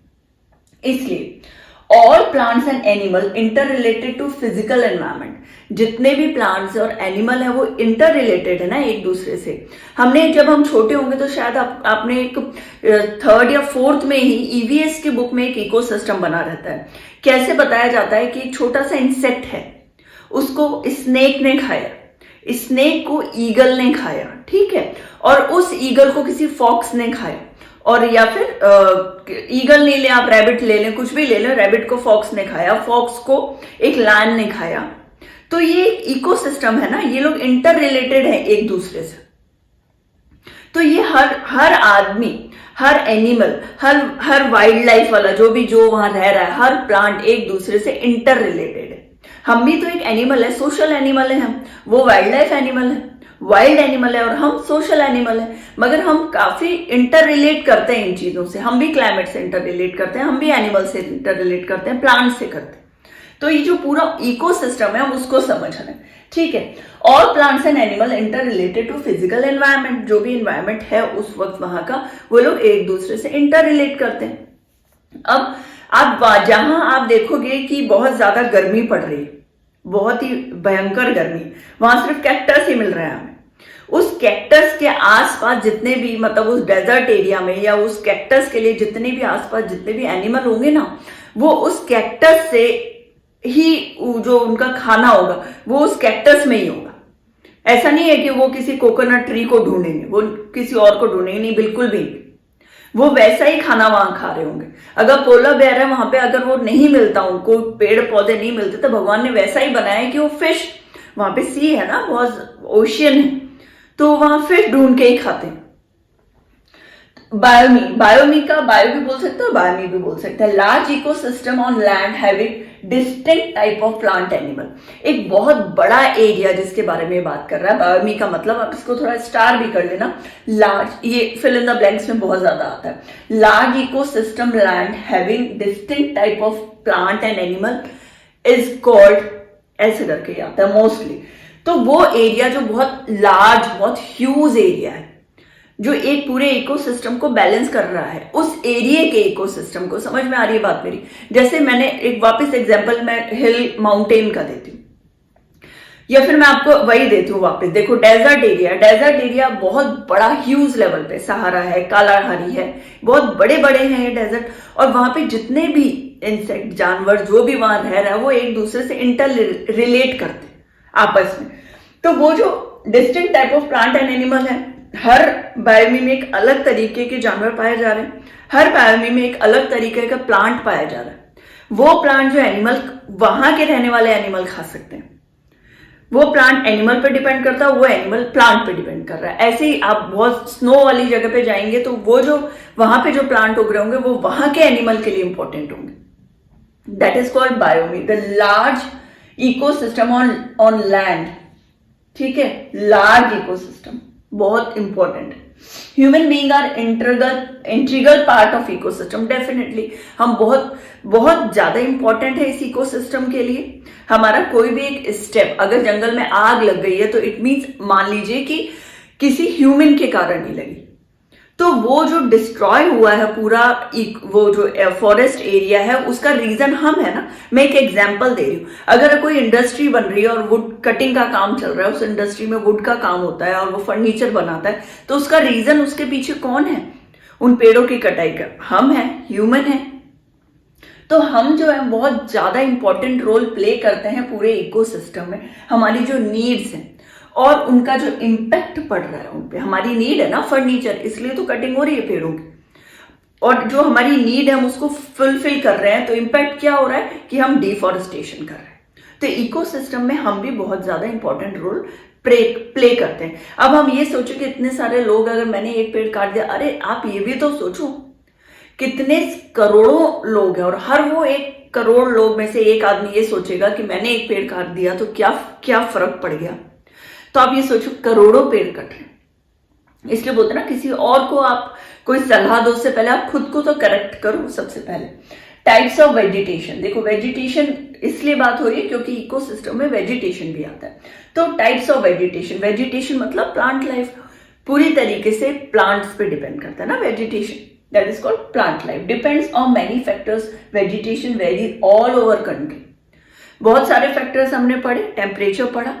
इसलिए all plants and animal interrelated to physical environment. जितने भी प्लांट्स और एनिमल है वो इंटर रिलेटेड है ना एक दूसरे से। हमने जब हम छोटे होंगे तो शायद आपने एक थर्ड या फोर्थ में ही ईवीएस की बुक में एक इकोसिस्टम बना रहता है। कैसे बताया जाता है कि एक छोटा सा इंसेक्ट है, उसको स्नेक ने खाया, स्नेक को ईगल ने खाया, ठीक है, और उस ईगल को किसी फॉक्स ने खाया, और या फिर ईगल नहीं ले आप, रैबिट ले लें, कुछ भी ले लें, रैबिट को फॉक्स ने खाया, फॉक्स को एक लायन ने खाया। तो ये इकोसिस्टम है ना, ये लोग इंटर रिलेटेड है एक दूसरे से। तो ये हर आदमी, हर एनिमल, हर वाइल्ड लाइफ वाला जो वहां रह रहा है, हर प्लांट एक दूसरे से इंटर रिलेटेड है। हम भी तो एक एनिमल है, सोशल एनिमल है हम। वो वाइल्ड लाइफ एनिमल है, वाइल्ड एनिमल है, और हम सोशल एनिमल है। मगर हम काफी इंटर रिलेट करते हैं इन चीजों से। हम भी क्लाइमेट से इंटर रिलेट करते हैं, हम भी एनिमल से इंटर रिलेट करते हैं, प्लांट से करते हैं। तो ये जो पूरा इकोसिस्टम है हम उसको समझना है, ठीक है। All plants and animal interrelated to physical environment. जो भी एनवायरमेंट है उस वक्त वहां का, वो लोग एक दूसरे से इंटर रिलेट करते हैं। अब आप जहां आप देखोगे कि बहुत ज्यादा गर्मी पड़ रही है, बहुत ही भयंकर गर्मी, वहां सिर्फ कैक्टस ही मिल रहा है हमें। उस कैक्टस के आसपास जितने भी, मतलब उस डेजर्ट एरिया में या उस कैक्टस के लिए जितने भी आसपास जितने भी एनिमल होंगे ना, वो उस कैक्टस से ही जो उनका खाना होगा वो उस कैक्टस में ही होगा। ऐसा नहीं है कि वो किसी कोकोनट ट्री को ढूंढेंगे, वो किसी और को ढूंढेंगे, नहीं, बिल्कुल भी। वो वैसा ही खाना वहां खा रहे होंगे। अगर पोलर बेयर है वहां पे, अगर वो नहीं मिलता, उनको पेड़ पौधे नहीं मिलते, तो भगवान ने वैसा ही बनाया है कि वो फिश, वहां पे सी है ना, बहुत ओशियन है, तो वहां फिश ढूंढ के ही खाते हैं। बायोमी, बायोमी का बायो भी बोल सकते हो, बायोमी भी बोल सकते हैं। Large ecosystem on land having distinct type of plant animal. एक बहुत बड़ा एरिया जिसके बारे में बात कर रहा है। बायोमी का मतलब आप इसको थोड़ा स्टार भी कर लेना, लार्ज, ये फिल इन द ब्लैंक्स में बहुत ज्यादा आता है। Large ecosystem land having distinct type of plant and animal is called, ऐसे करके आता है मोस्टली। तो वो एरिया जो बहुत लार्ज, बहुत ह्यूज एरिया है, जो एक पूरे इकोसिस्टम को बैलेंस कर रहा है, उस एरिया के इकोसिस्टम को। समझ में आ रही है बात मेरी? जैसे मैंने एक वापस एग्जांपल मैं हिल माउंटेन का देती हूँ, या फिर मैं आपको वही देती हूँ वापस। देखो डेजर्ट एरिया, डेजर्ट एरिया बहुत बड़ा ह्यूज लेवल पे, सहारा है, कालाहारी है, बहुत बड़े बड़े हैं ये डेजर्ट। और वहां पे जितने भी इंसेक्ट, जानवर जो भी वहां रह रहा है, वो एक दूसरे से इंटर रिलेट करते हैं आपस में। तो वो जो distinct type of plant and animal है, हर बायोमी में एक अलग तरीके के जानवर पाए जा रहे हैं, हर बायोमी में एक अलग तरीके का प्लांट पाया जा रहा है। वो प्लांट जो एनिमल, वहां के रहने वाले एनिमल खा सकते हैं, वो प्लांट एनिमल पे डिपेंड करता है, वो एनिमल प्लांट पे डिपेंड कर रहा है। ऐसे ही आप बहुत स्नो वाली जगह पे जाएंगे तो वो जो वहां पे जो प्लांट उग रहे होंगे वो वहां के एनिमल के लिए इंपॉर्टेंट होंगे। That is called biome, the large ecosystem on land, ठीक है। लार्ज इकोसिस्टम बहुत इंपॉर्टेंट है। Human being are integral part of ecosystem. Definitely हम बहुत बहुत ज्यादा इंपॉर्टेंट है इस इकोसिस्टम के लिए। हमारा कोई भी एक स्टेप, अगर जंगल में आग लग गई है तो इट मीन्स मान लीजिए कि किसी ह्यूमन के कारण ही लगी, तो वो जो डिस्ट्रॉय हुआ है पूरा वो जो फॉरेस्ट एरिया है उसका रीजन हम है ना। मैं एक एग्जांपल दे रही हूँ, अगर कोई इंडस्ट्री बन रही है और वुड कटिंग का काम चल रहा है, उस इंडस्ट्री में वुड का काम होता है और वो फर्नीचर बनाता है, तो उसका रीजन उसके पीछे कौन है उन पेड़ों की कटाई का? हम है, ह्यूमन है। तो हम जो है बहुत ज्यादा इंपॉर्टेंट रोल प्ले करते हैं पूरे इकोसिस्टम में। हमारी जो नीड्स हैं और उनका जो इम्पैक्ट पड़ रहा है उन पे, हमारी नीड है ना फर्नीचर, इसलिए तो कटिंग हो रही है पेड़ों की, और जो हमारी नीड है हम उसको फुलफिल कर रहे हैं, तो इम्पैक्ट क्या हो रहा है कि हम डिफॉरेस्टेशन कर रहे हैं। तो इकोसिस्टम में हम भी बहुत ज्यादा इंपॉर्टेंट रोल प्ले करते हैं। अब हम ये सोचो कि इतने सारे लोग, अगर मैंने एक पेड़ काट दिया, अरे आप ये भी तो सोचो कितने करोड़ों लोग हैं और हर वो 1 करोड़ लोग में से एक आदमी ये सोचेगा कि मैंने एक पेड़ काट दिया तो क्या क्या फर्क पड़ गया। तो आप ये सोचो करोड़ों पेड़ कट रहे हैं। इसलिए बोलते हैं ना, किसी और को आप कोई सलाह दो उससे पहले आप खुद को तो करेक्ट करो सबसे पहले। टाइप्स ऑफ वेजिटेशन, देखो वेजिटेशन इसलिए बात हो रही है क्योंकि इकोसिस्टम में वेजिटेशन भी आता है। तो टाइप्स ऑफ वेजिटेशन, वेजिटेशन मतलब प्लांट लाइफ, पूरी तरीके से प्लांट्स पे डिपेंड करता है ना vegetation, that is called plant life. Depends on many factors, vegetation very all over country. बहुत सारे फैक्टर्स हमने पढ़े, टेम्परेचर पढ़ा,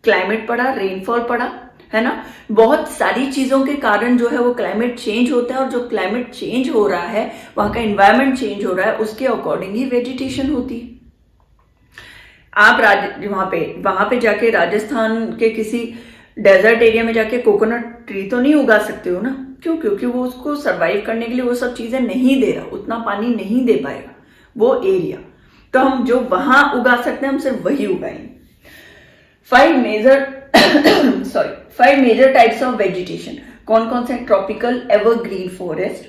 क्लाइमेट पढ़ा, रेनफॉल पढ़ा, है ना। बहुत सारी चीजों के कारण जो है वो क्लाइमेट चेंज होता है, और जो क्लाइमेट चेंज हो रहा है, वहां का एनवायरमेंट चेंज हो रहा है, उसके अकॉर्डिंग ही वेजिटेशन होती है। आप वहां पे जाके राजस्थान के किसी डेजर्ट एरिया में जाके कोकोनट ट्री तो नहीं उगा सकते हो ना। क्यों? क्योंकि वो उसको सरवाइव करने के लिए वो सब चीजें नहीं दे रहा, उतना पानी नहीं दे पाएगा वो एरिया। तो हम जो वहां उगा सकते हैं हम सिर्फ वही उगाएंगे। 5 मेजर टाइप्स ऑफ वेजिटेशन कौन कौन से? Tropical evergreen forest,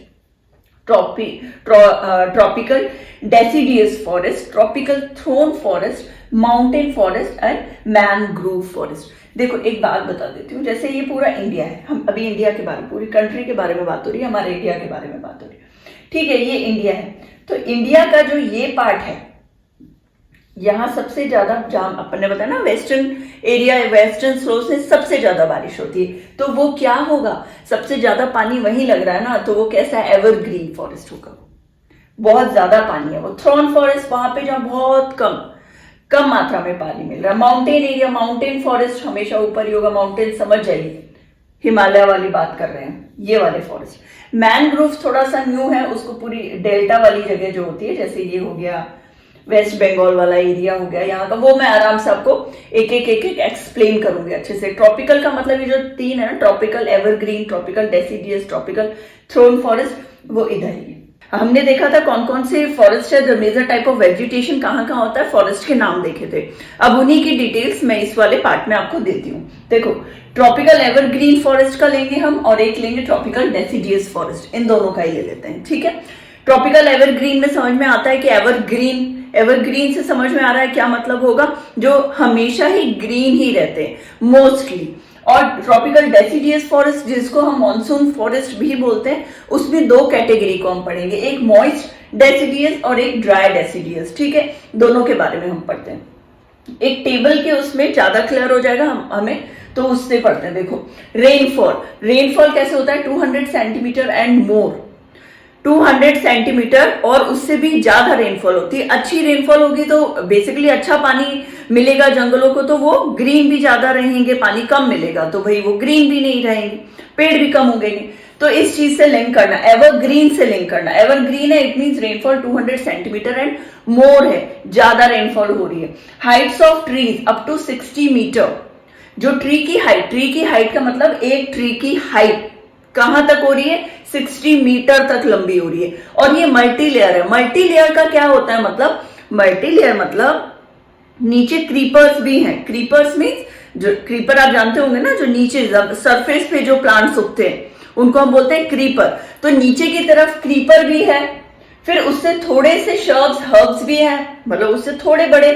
tropical deciduous forest, tropical thorn forest, mountain forest and mangrove forest. देखो एक बात बता देती हूँ, जैसे ये पूरा इंडिया है, हम अभी इंडिया के बारे में, पूरी कंट्री के बारे में बात हो रही है, हमारे इंडिया के बारे में बात हो रही है, ठीक है। ये इंडिया है, तो इंडिया का जो ये पार्ट है, यहाँ सबसे ज्यादा, जहां अपन ने बताया ना वेस्टर्न एरिया, वेस्टर्न स्लोप से सबसे ज्यादा बारिश होती है, तो वो क्या होगा? सबसे ज्यादा पानी वहीं लग रहा है ना, तो वो कैसा एवरग्रीन फॉरेस्ट होगा, बहुत ज्यादा पानी है वो। थ्रॉन फॉरेस्ट वहां पे जहां बहुत कम मात्रा में पानी मिल रहा है। माउंटेन एरिया, माउंटेन फॉरेस्ट हमेशा ऊपर ही होगा, माउंटेन समझ जाइए, हिमालय वाली बात कर रहे हैं, ये वाले फॉरेस्ट। मैनग्रोव थोड़ा सा न्यू है, उसको पूरी डेल्टा वाली जगह जो होती है, जैसे ये हो गया वेस्ट बंगाल वाला एरिया हो गया यहाँ का, वो मैं आराम से आपको एक एक एक्सप्लेन करूंगी अच्छे से। ट्रॉपिकल का मतलब ये जो 3 है ना, tropical evergreen, tropical deciduous, tropical thorn forest, वो इधर ही है। हमने देखा था कौन कौन से फॉरेस्ट है, जो मेजर टाइप ऑफ वेजिटेशन कहाँ कहाँ होता है, फॉरेस्ट के नाम देखे थे। अब उन्हीं की डिटेल्स मैं इस वाले पार्ट में आपको देती हूँ। देखो ट्रॉपिकल एवरग्रीन फॉरेस्ट का लेंगे हम, और एक लेंगे ट्रॉपिकल डेसिडियस फॉरेस्ट, इन दोनों का ही ले लेते हैं, ठीक है। ट्रॉपिकल एवरग्रीन में समझ में आता है कि एवरग्रीन से समझ में आ रहा है क्या मतलब होगा, जो हमेशा ही ग्रीन ही रहते हैं मोस्टली। और ट्रॉपिकल डेसिडियस फॉरेस्ट, जिसको हम मॉनसून फॉरेस्ट भी बोलते हैं, उसमें 2 कैटेगरी को हम पढ़ेंगे, एक मॉइस्ट डेसिडियस और एक ड्राई डेसिडियस, ठीक है। दोनों के बारे में हम पढ़ते हैं, एक टेबल के उसमें ज्यादा क्लियर हो जाएगा हमें, तो उससे पढ़ते हैं। देखो रेनफॉल कैसे होता है, 200 सेंटीमीटर एंड मोर, 200 सेंटीमीटर और उससे भी ज्यादा रेनफॉल होती है। अच्छी रेनफॉल होगी तो बेसिकली अच्छा पानी मिलेगा जंगलों को, तो वो ग्रीन भी ज्यादा रहेंगे, पानी कम मिलेगा तो भाई वो ग्रीन भी नहीं रहेंगे, पेड़ भी कम उगेंगे। तो इस चीज से लिंक करना, एवरग्रीन से लिंक करना। एवरग्रीन है, it means rainfall 200 centimetre and more है, ज्यादा रेनफॉल हो रही है। Heights of trees up to 60 metre, जो ट्री की हाइट का मतलब एक ट्री की हाइट कहां तक हो रही है, 60 मीटर तक लंबी हो रही है। और ये मल्टी लेयर है। मल्टी लेयर का क्या होता है मतलब, मल्टी लेयर मतलब नीचे क्रीपर्स भी हैं। क्रीपर्स मीन्स, जो क्रीपर आप जानते होंगे ना, जो नीचे सरफेस पे जो प्लांट्स उगते हैं उनको हम बोलते हैं क्रीपर। तो नीचे की तरफ क्रीपर भी है, फिर उससे थोड़े से शर्ब्स, हर्ब्स भी है, मतलब उससे थोड़े बड़े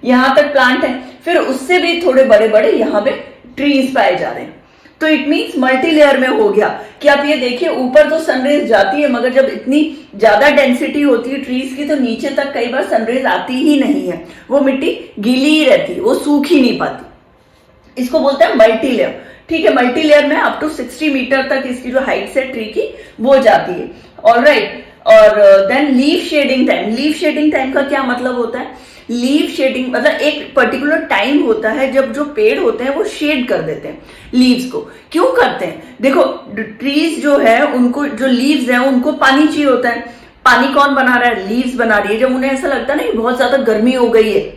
यहां तक प्लांट है, फिर उससे भी थोड़े बड़े बड़े यहाँ पे ट्रीज पाए जा रहे हैं। तो इट मीन्स मल्टी लेयर में हो गया कि आप ये देखिए ऊपर तो सनरेज जाती है, मगर जब इतनी ज्यादा डेंसिटी होती है ट्रीज की तो नीचे तक कई बार सनरेज आती ही नहीं है, वो मिट्टी गीली ही रहती है, वो सूख ही नहीं पाती। इसको बोलते हैं मल्टी लेयर। ठीक है, मल्टी लेयर में अप टू 60 मीटर तक इसकी जो हाइट है ट्री की वो जाती है। ऑलराइट, और then leaf shedding time. Leaf shedding time का क्या मतलब होता है? लीफ शेडिंग मतलब एक पर्टिकुलर टाइम होता है जब जो पेड़ होते हैं वो शेड कर देते हैं लीव्स को। क्यों करते हैं? देखो, ट्रीज जो है उनको जो लीव्स हैं उनको पानी चाहिए होता है। पानी कौन बना रहा है? लीव्स बना रही है। जब उन्हें ऐसा लगता है ना कि बहुत ज्यादा गर्मी हो गई है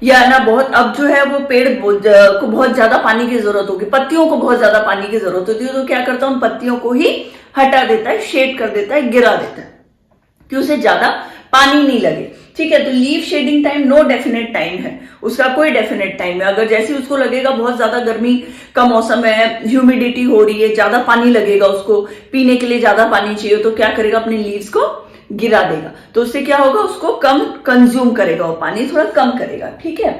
या ना बहुत, अब जो है वो पेड़ को बहुत ज्यादा पानी की जरूरत होगी, पत्तियों को बहुत ज्यादा पानी की जरूरत होती है, तो क्या करता है उन पत्तियों को ही हटा देता है, शेड कर देता है, गिरा देता है कि उसे ज्यादा पानी नहीं लगे। ठीक है, तो leaf shedding time no definite time है, उसका कोई डेफिनेट टाइम है। अगर जैसे उसको लगेगा बहुत ज्यादा गर्मी का मौसम है, ह्यूमिडिटी हो रही है, ज्यादा पानी लगेगा, उसको पीने के लिए ज्यादा पानी चाहिए, तो क्या करेगा? अपने लीव्स को गिरा देगा। तो उससे क्या होगा? उसको कम कंज्यूम करेगा, वो पानी थोड़ा कम करेगा। ठीक है,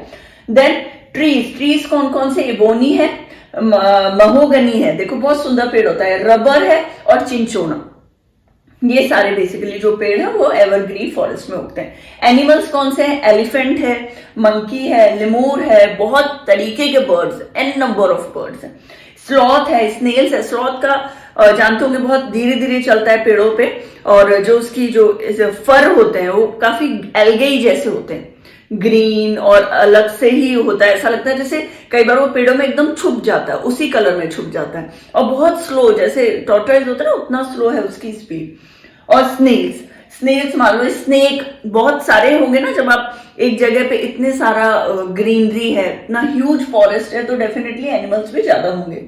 देन ट्रीज कौन कौन से? एबोनी है, महोगनी है, देखो बहुत सुंदर पेड़ होता है, रबर है और चिंचोना। ये सारे बेसिकली जो पेड़ है वो एवरग्रीन फॉरेस्ट में उगते हैं। एनिमल्स कौन से हैं? एलिफेंट है, मंकी है, लेमूर है, बहुत तरीके के birds, n number of birds हैं। स्लॉथ है, स्नेल्स है। स्लॉथ का जानते होंगे बहुत धीरे धीरे चलता है पेड़ों पे, और जो उसकी जो फर होते हैं वो काफी एल्गे जैसे होते हैं, ग्रीन और अलग से ही होता है, ऐसा लगता है जैसे कई बार वो पेड़ों में एकदम छुप जाता है, उसी कलर में छुप जाता है, और बहुत स्लो, जैसे टॉर्टोइज होता है ना उतना स्लो है उसकी स्पीड। और स्नेल्स मान लो, स्नेक बहुत सारे होंगे ना, जब आप एक जगह पे इतने सारा ग्रीनरी है, इतना ह्यूज फॉरेस्ट है, तो डेफिनेटली एनिमल्स भी ज्यादा होंगे।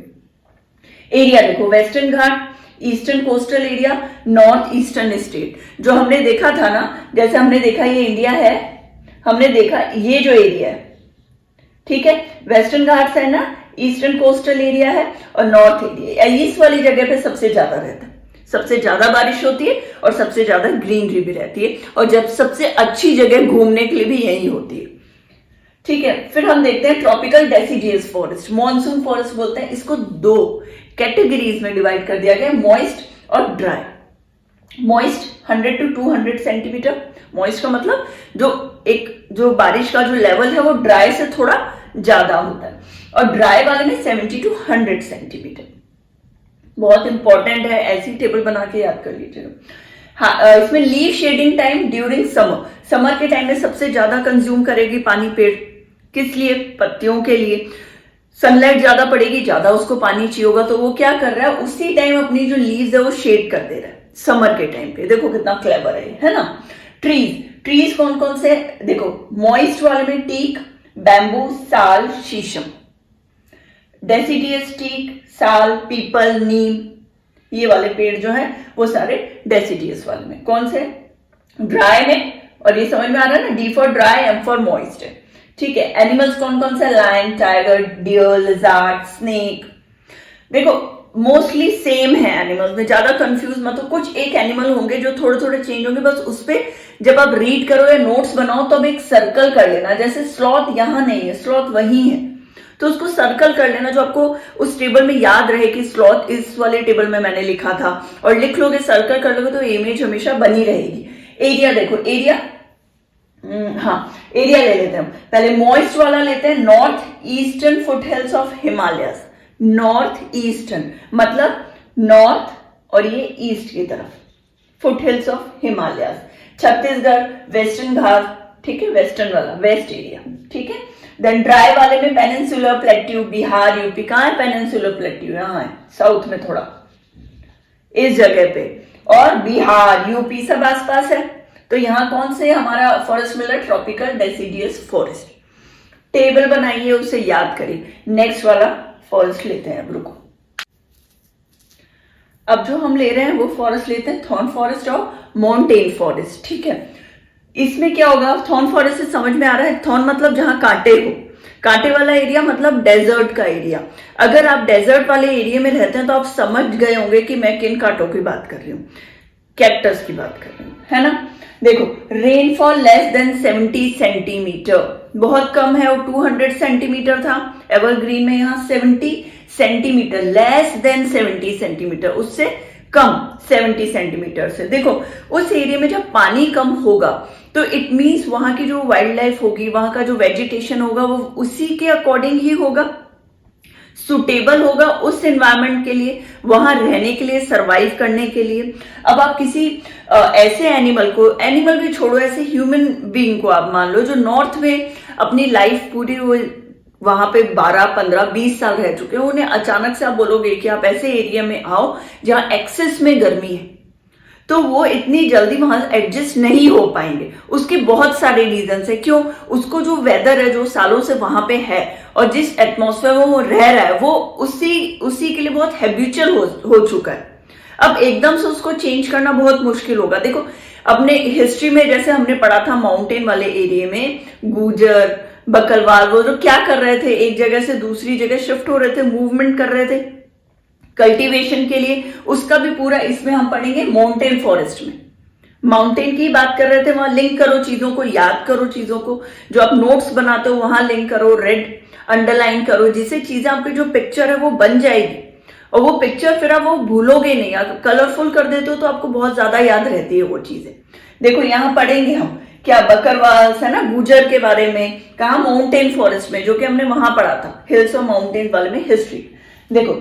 एरिया देखो, western Ghat, eastern coastal area, north eastern state. जो हमने देखा था ना, जैसे हमने देखा ये इंडिया है, हमने देखा ये जो एरिया है, ठीक है, वेस्टर्न घाट्स है ना, ईस्टर्न कोस्टल एरिया है और नॉर्थ एरिया। इस वाली जगह पे सबसे ज्यादा रहता है, सबसे ज्यादा बारिश होती है और सबसे ज्यादा ग्रीनरी भी रहती है, और जब सबसे अच्छी जगह घूमने के लिए भी यही होती है। ठीक है, फिर हम देखते हैं tropical deciduous forest, monsoon forest बोलते हैं इसको। दो कैटेगरीज में डिवाइड कर दिया गया, मॉइस्ट और dry. Moist 100 to 200 centimetre, moist का मतलब जो बारिश का जो लेवल है वो ड्राई से थोड़ा ज्यादा होता है, और ड्राई वाले में 70 to 100 सेंटीमीटर। बहुत इंपॉर्टेंट है, ऐसी टेबल बना के याद कर लीजिएगा। हाँ, इसमें leave shedding time during summer, summer के टाइम में सबसे ज्यादा कंज्यूम करेगी पानी पेड़, किस लिए? पत्तियों के लिए। सनलाइट ज्यादा पड़ेगी, ज्यादा उसको पानी चाहिए होगा, तो वो क्या कर रहा है? उसी टाइम अपनी जो लीव्स है वो शेड कर दे रहा है समर के टाइम पे। देखो कितना क्लेवर है ना। ट्रीज कौन कौन से? देखो, मॉइस्ट वाले में टीक, बैम्बू, साल, शीशम। डेसिडियस टीक, साल, पीपल, नीम, ये वाले पेड़ जो हैं वो सारे डेसिडियस वाले में। कौन से? ड्राई में, और ये समझ में आ रहा है ना, D for dry, M for moist है। ठीक है, एनिमल्स कौन कौन से? Lion, tiger, deer, lizard, snake. देखो मोस्टली सेम है एनिमल्स में, ज्यादा कंफ्यूज मत हो। कुछ एक एनिमल होंगे जो थोड़े थोड़े चेंज होंगे, बस उस पे जब आप रीड करो या नोट्स बनाओ तो अब एक सर्कल कर लेना। जैसे स्लॉथ यहां नहीं है, स्लॉथ वहीं है, तो उसको सर्कल कर लेना, जो आपको उस टेबल में याद रहे कि स्लॉथ इस वाले टेबल में मैंने लिखा था, और लिख लोगे, सर्कल कर लोगे, तो इमेज हमेशा बनी रहेगी। एरिया देखो, एरिया, हाँ एरिया ले लेते हैं हम। पहले मॉइस्ट वाला लेते हैं, north eastern foothills of Himalayas. North eastern मतलब नॉर्थ और ये ईस्ट की तरफ, foothills of Himalayas. Chhattisgarh, western Ghat, ठीक है, वेस्टर्न वाला, वेस्ट एरिया, ठीक है। देन ड्राई वाले में पेनिनसुलर प्लेट्यू, बिहार, यूपी। कहाँ है पेनिनसुलर प्लेट्यू? यहाँ है, साउथ में थोड़ा, इस जगह पे, और बिहार, यूपी सब आसपास है। तो यहाँ कौन से हमारा फॉरेस्ट मिला? Tropical deciduous forest. टेबल बनाइए, उसे याद करिए। नेक्स्ट वाला फॉरेस्ट लेते हैं, अब रुको। अब जो हम ले रहे हैं वो फॉरेस्ट लेते हैं थॉर्न फॉरेस्ट और माउंटेन फॉरेस्ट, ठीक है। इसमें क्या होगा? थॉर्न फॉरेस्ट से समझ में आ रहा है, थॉर्न मतलब जहां कांटे हो, कांटे वाला एरिया मतलब डेजर्ट का एरिया। अगर आप डेजर्ट वाले एरिया में रहते हैं तो आप समझ गए होंगे कि मैं किन कांटों की बात कर रही हूँ, कैक्टस की बात कर रही हूँ, है ना। देखो, रेनफॉल लेस देन 70 सेंटीमीटर, बहुत कम है, वो 200 सेंटीमीटर था एवरग्रीन में, यहाँ 70 सेंटीमीटर, लेस देन 70 सेंटीमीटर, उससे कम 70 सेंटीमीटर से। देखो उस एरिया में जब पानी कम होगा तो इट मीन्स वहां की जो वाइल्ड लाइफ होगी, वहां का जो वेजिटेशन होगा वो उसी के अकॉर्डिंग ही होगा, सुटेबल होगा उस एनवायरमेंट के लिए, वहां रहने के लिए, सरवाइव करने के लिए। अब आप किसी ऐसे एनिमल को, एनिमल भी छोड़ो, ऐसे ह्यूमन बीइंग को आप मान लो जो नॉर्थ में अपनी लाइफ पूरी वहां पे 12, 15, 20 साल रह चुके हैं, उन्हें अचानक से आप बोलोगे कि आप ऐसे एरिया में आओ जहां एक्सेस में गर्मी है, तो वो इतनी जल्दी वहां एडजस्ट नहीं हो पाएंगे। उसके बहुत सारे रीजंस है। क्यों? उसको जो वेदर है जो सालों से वहां पे है और जिस एटमॉस्फेयर में वो रह रहा है वो उसी के लिए बहुत हैबिचुअल हो चुका है। अब एकदम से उसको चेंज करना बहुत मुश्किल होगा। देखो अपने हिस्ट्री में जैसे हमने पढ़ा था, माउंटेन वाले एरिया में गुजर, बकलवाल, वो जो क्या कर रहे थे, एक जगह से दूसरी जगह शिफ्ट हो रहे थे, मूवमेंट कर रहे थे कल्टीवेशन के लिए, उसका भी पूरा इसमें हम पढ़ेंगे माउंटेन फॉरेस्ट में। माउंटेन की बात कर रहे थे, वहां लिंक करो चीजों को, याद करो चीजों को, जो आप नोट्स बनाते हो वहां लिंक करो, रेड अंडरलाइन करो, जिससे चीजें आपकी जो पिक्चर है वो बन जाएगी और वो पिक्चर फिर आप वो भूलोगे नहीं। आप कलरफुल कर देते हो तो आपको बहुत ज्यादा याद रहती है वो चीजें। देखो यहां पढ़ेंगे हम क्या, बकरवाल है ना, गुजर के बारे में, कहा माउंटेन फॉरेस्ट में, जो कि हमने वहां पढ़ा था हिल्स और माउंटेन वाले में हिस्ट्री। देखो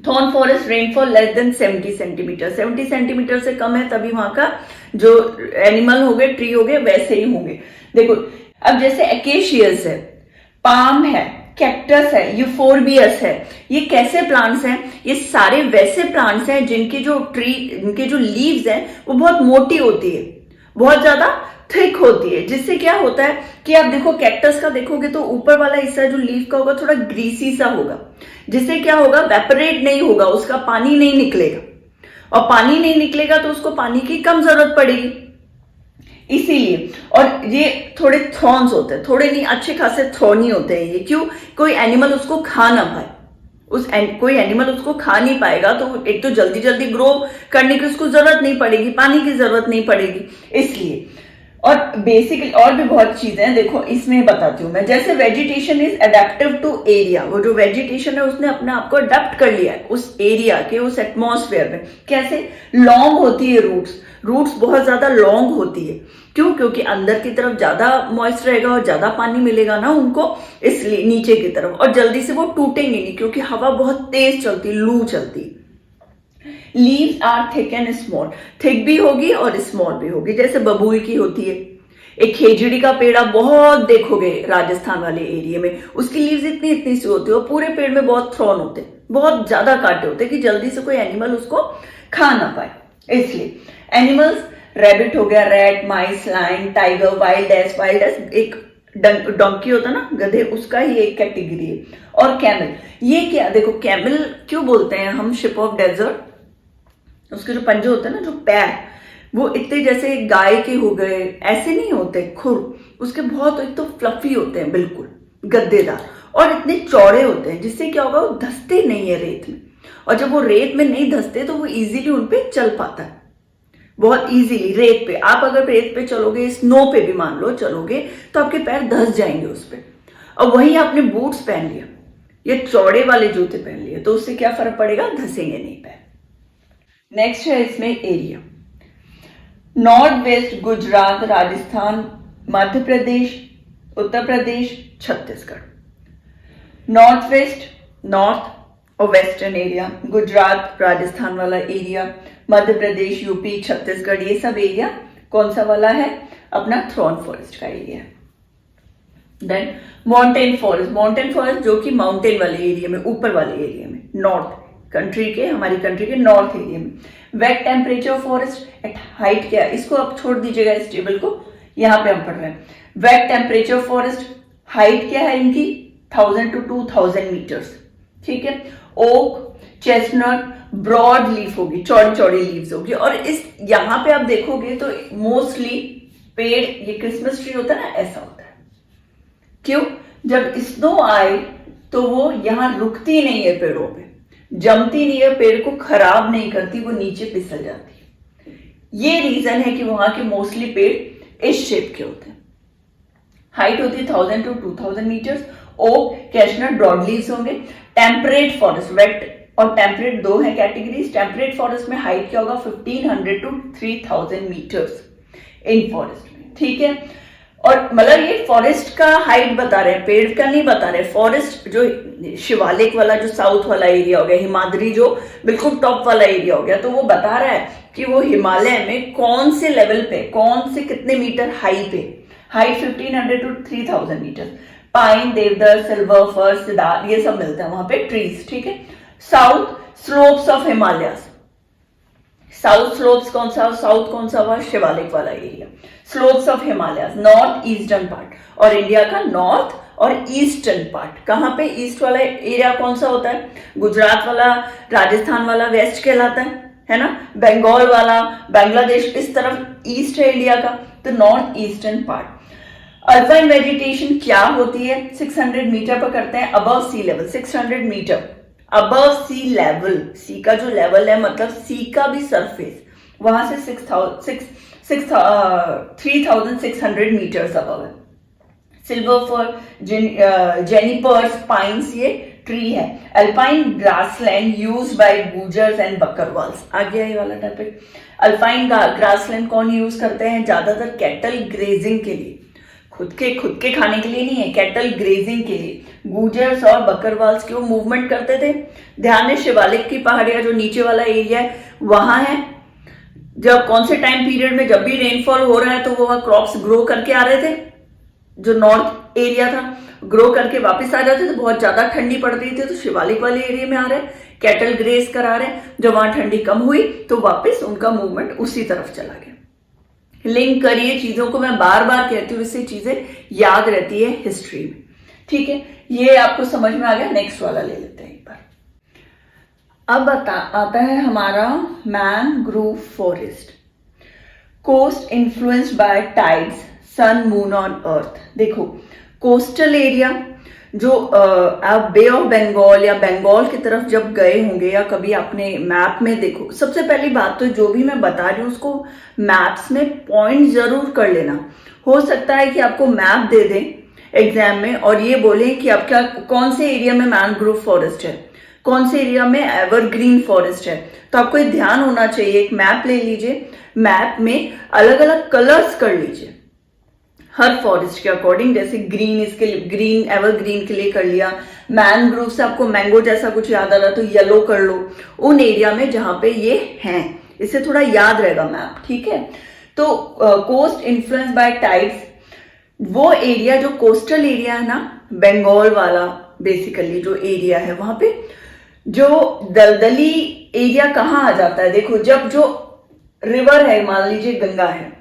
thorn forest rainfall less than 70 centimetre, 70 centimetre से कम है तभी वहां का जो एनिमल हो गए, ट्री हो गए, वैसे ही होंगे। देखो अब जैसे एकेशियस है, पाम है, कैक्टस है, यूफोरबियस है, ये कैसे प्लांट्स हैं? ये सारे वैसे प्लांट्स हैं जिनकी जो इनके जो लीव्स हैं वो बहुत मोटी होती है, बहुत ज्यादा थिक होती है, जिससे क्या होता है कि आप देखो कैक्टस का देखोगे तो ऊपर वाला हिस्सा जो लीफ का होगा थोड़ा ग्रीसी सा होगा, जिससे क्या होगा, वेपरेट नहीं होगा, उसका पानी नहीं निकलेगा, और पानी नहीं निकलेगा तो उसको पानी की कम जरूरत पड़ेगी इसीलिए। और ये थोड़े थॉर्न्स होते हैं, थोड़े नहीं अच्छे खासे थॉर्नी होते हैं ये। क्यों? कोई एनिमल उसको खा ना पाए, कोई एनिमल उसको खा नहीं पाएगा तो एक तो जल्दी जल्दी ग्रो करने की उसको जरूरत नहीं पड़ेगी, पानी की जरूरत नहीं पड़ेगी, इसलिए। और बेसिकली और भी बहुत चीजें हैं, देखो इसमें बताती हूं मैं। जैसे vegetation is adaptive to area, वो जो वेजिटेशन है उसने अपने आप को अडेप्ट कर लिया है उस एरिया के, उस एटमॉस्फेयर में। कैसे? लॉन्ग होती है रूट्स बहुत ज्यादा लॉन्ग होती है। क्यों? क्योंकि अंदर की तरफ ज्यादा मॉइस्ट रहेगा और ज्यादा पानी मिलेगा ना उनको, इसलिए नीचे की तरफ, और जल्दी से वो टूटेंगे नहीं क्योंकि हवा बहुत तेज चलती, लू चलती। Leaves are thick and small, thick भी होगी और स्मॉल भी होगी, जैसे बबूल की होती है। एक खेजड़ी का पेड़ आप बहुत देखोगे राजस्थान वाले एरिया में, उसकी लीव्स इतनी इतनी सी होती है और पूरे पेड़ में बहुत थ्रॉन होते हैं, बहुत ज्यादा कांटे होते हैं कि जल्दी से कोई एनिमल उसको खा ना पाए। इसलिए एनिमल्स, रैबिट हो गया, रैट, माइस, लायन, टाइगर, वाइल्ड एस एक डोंकी होता है ना, गधे, उसका ही एक कैटेगरी है। और कैमल, ये क्या, देखो कैमल क्यों बोलते हैं हम शिप ऑफ डेजर्ट, उसके जो पंजे होते हैं ना, जो पैर, वो इतने जैसे गाय के हो गए ऐसे नहीं होते खुर, उसके बहुत एक तो फ्लफी होते हैं, बिल्कुल गद्देदार, और इतने चौड़े होते हैं जिससे क्या होगा, वो धंसते नहीं है रेत में, और जब वो रेत में नहीं धंसते तो वो इजीली उनपे चल पाता है, बहुत इजीली। रेत पे आप अगर रेत पे चलोगे, स्नो पे भी मान लो चलोगे, तो आपके पैर धंस जाएंगे उस पे। और वहीं आपने बूट्स पहन लिया, ये चौड़े वाले जूते पहन लिए, तो उससे क्या फर्क पड़ेगा, धंसेंगे नहीं पैर। नेक्स्ट है इसमें area, north west Gujarat, Rajasthan, Madhya Pradesh, Uttar Pradesh, Chhattisgarh. North west, north और वेस्टर्न एरिया, गुजरात राजस्थान वाला एरिया, मध्य प्रदेश, यूपी, छत्तीसगढ़, ये सब एरिया कौन सा वाला है, अपना थॉर्न फॉरेस्ट का एरिया है। देन माउंटेन फॉरेस्ट जो कि माउंटेन वाले एरिया में, ऊपर वाले एरिया में, नॉर्थ कंट्री के, हमारी कंट्री के नॉर्थ एरिया में। Wet temperature forest at height क्या है, इसको आप छोड़ दीजिएगा इस टेबल को, यहां पे हम पढ़ रहे हैं। वेट टेम्परेचर फॉरेस्ट, हाइट क्या है इनकी, 1000 to 2000 मीटर्स, ठीक है। ओक, चेस्टनट, ब्रॉड लीफ होगी, चौड़ी चौड़ी लीव्स होगी। और इस यहां पे आप देखोगे तो मोस्टली पेड़, ये क्रिसमस ट्री होता है ना, ऐसा होता है। क्यों? जब स्नो आए तो वो यहां रुकती नहीं है, पेड़ों पे जमती नहीं है, पेड़ को खराब नहीं करती, वो नीचे फिसल जाती है। ये रीजन है कि वहां के मोस्टली पेड़ इस शेप के होते हैं। हाइट होती है 1000 to 2000 metres, oak, chestnut, broad leaves होंगे। टेम्परेट फॉरेस्ट, वेट और टेम्परेट दो है कैटेगरीज। टेम्परेट फॉरेस्ट में हाइट क्या होगा 1500 to 3000 मीटर्स इन फॉरेस्ट में, ठीक है। और मतलब ये फॉरेस्ट का हाइट बता रहे हैं, पेड़ का नहीं बता रहे। फॉरेस्ट जो शिवालिक वाला जो साउथ वाला एरिया हो गया, हिमाद्री जो बिल्कुल टॉप वाला एरिया हो गया, तो वो बता रहा है कि वो हिमालय में कौन से लेवल पे, कौन से कितने मीटर हाई पे, हाइट 1500 to 3000 मीटर। पाइन, देवदार, सिल्वर, फर, सिदार, ये सब मिलता है वहां पे ट्रीज, ठीक है। South slopes of Himalayas, south slopes कौन सा, साउथ कौन सा हुआ, शिवालिक वाला area. Slopes of Himalayas, north eastern part, और इंडिया का नॉर्थ और ईस्टर्न पार्ट। कहां पे ईस्ट वाला एरिया कौन सा होता है, गुजरात वाला, राजस्थान वाला वेस्ट कहलाता है ना। बंगाल वाला, बांग्लादेश इस तरफ ईस्ट है इंडिया का, तो north eastern part. Alpine vegetation क्या होती है, 600 मीटर पर करते हैं, above sea level, 600 metre above sea level. सी का जो लेवल है मतलब सी का भी सरफेस वहां से 3600 मीटर्स अबव है। सिल्वर फर, जेनिपर्स, पाइन्स ये ट्री है। Alpine grassland used by Gujjars and Bakarwals. आ गया ये वाला टॉपिक। अल्पाइन ग्रासलैंड कौन यूज करते हैं, ज्यादातर कैटल ग्रेजिंग के लिए, खुद के खाने के लिए नहीं है, कैटल ग्रेजिंग के लिए। गुजर्स और बकरवाल्स के वो मूवमेंट करते थे। ध्यान है शिवालिक की पहाड़ियां जो नीचे वाला एरिया है वहां है, जब कौन से टाइम पीरियड में जब भी रेनफॉल हो रहा है तो वो क्रॉप्स ग्रो करके आ रहे थे, जो नॉर्थ एरिया था ग्रो करके वापस आ जाते थे। बहुत ज्यादा ठंडी पड़ रही थी तो शिवालिक वाले एरिया में आ रहे, कैटल ग्रेज करा रहे। जब वहां ठंडी कम हुई तो वापस उनका मूवमेंट उसी तरफ चला गया। लिंक करिए चीजों को, मैं बार बार कहती हूँ, इससे चीजें याद रहती है हिस्ट्री में, ठीक है। ये आपको समझ में आ गया। नेक्स्ट वाला ले लेते हैं एक बार। अब आता है हमारा mangrove forest. Coast influenced by tides, sun, moon on earth. देखो कोस्टल एरिया जो आप बे ऑफ बंगाल या बंगाल की तरफ जब गए होंगे या कभी आपने मैप में देखो, सबसे पहली बात तो जो भी मैं बता रही हूँ उसको मैप्स में पॉइंट जरूर कर लेना। हो सकता है कि आपको मैप दे दें एग्जाम में और ये बोले कि आपका कौन से एरिया में मैनग्रोव फॉरेस्ट है, कौन से एरिया में एवरग्रीन फॉरेस्ट है, तो आपको ये ध्यान होना चाहिए। एक मैप ले लीजिए, मैप में अलग अलग कलर्स कर लीजिए हर फॉरेस्ट के अकॉर्डिंग। जैसे ग्रीन, इसके लिए ग्रीन, एवरग्रीन के लिए कर लिया। मैनग्रोव से आपको मैंगो जैसा कुछ याद आ रहा तो येलो कर लो उन एरिया में जहां पे ये हैं, इससे थोड़ा याद रहेगा मैप, ठीक है। तो कोस्ट इन्फ्लुएंस बाय टाइड्स, वो एरिया जो कोस्टल एरिया है ना, बंगाल वाला बेसिकली जो एरिया है, वहां पे जो दलदली एरिया कहाँ आ जाता है, देखो जब जो रिवर है, मान लीजिए गंगा है,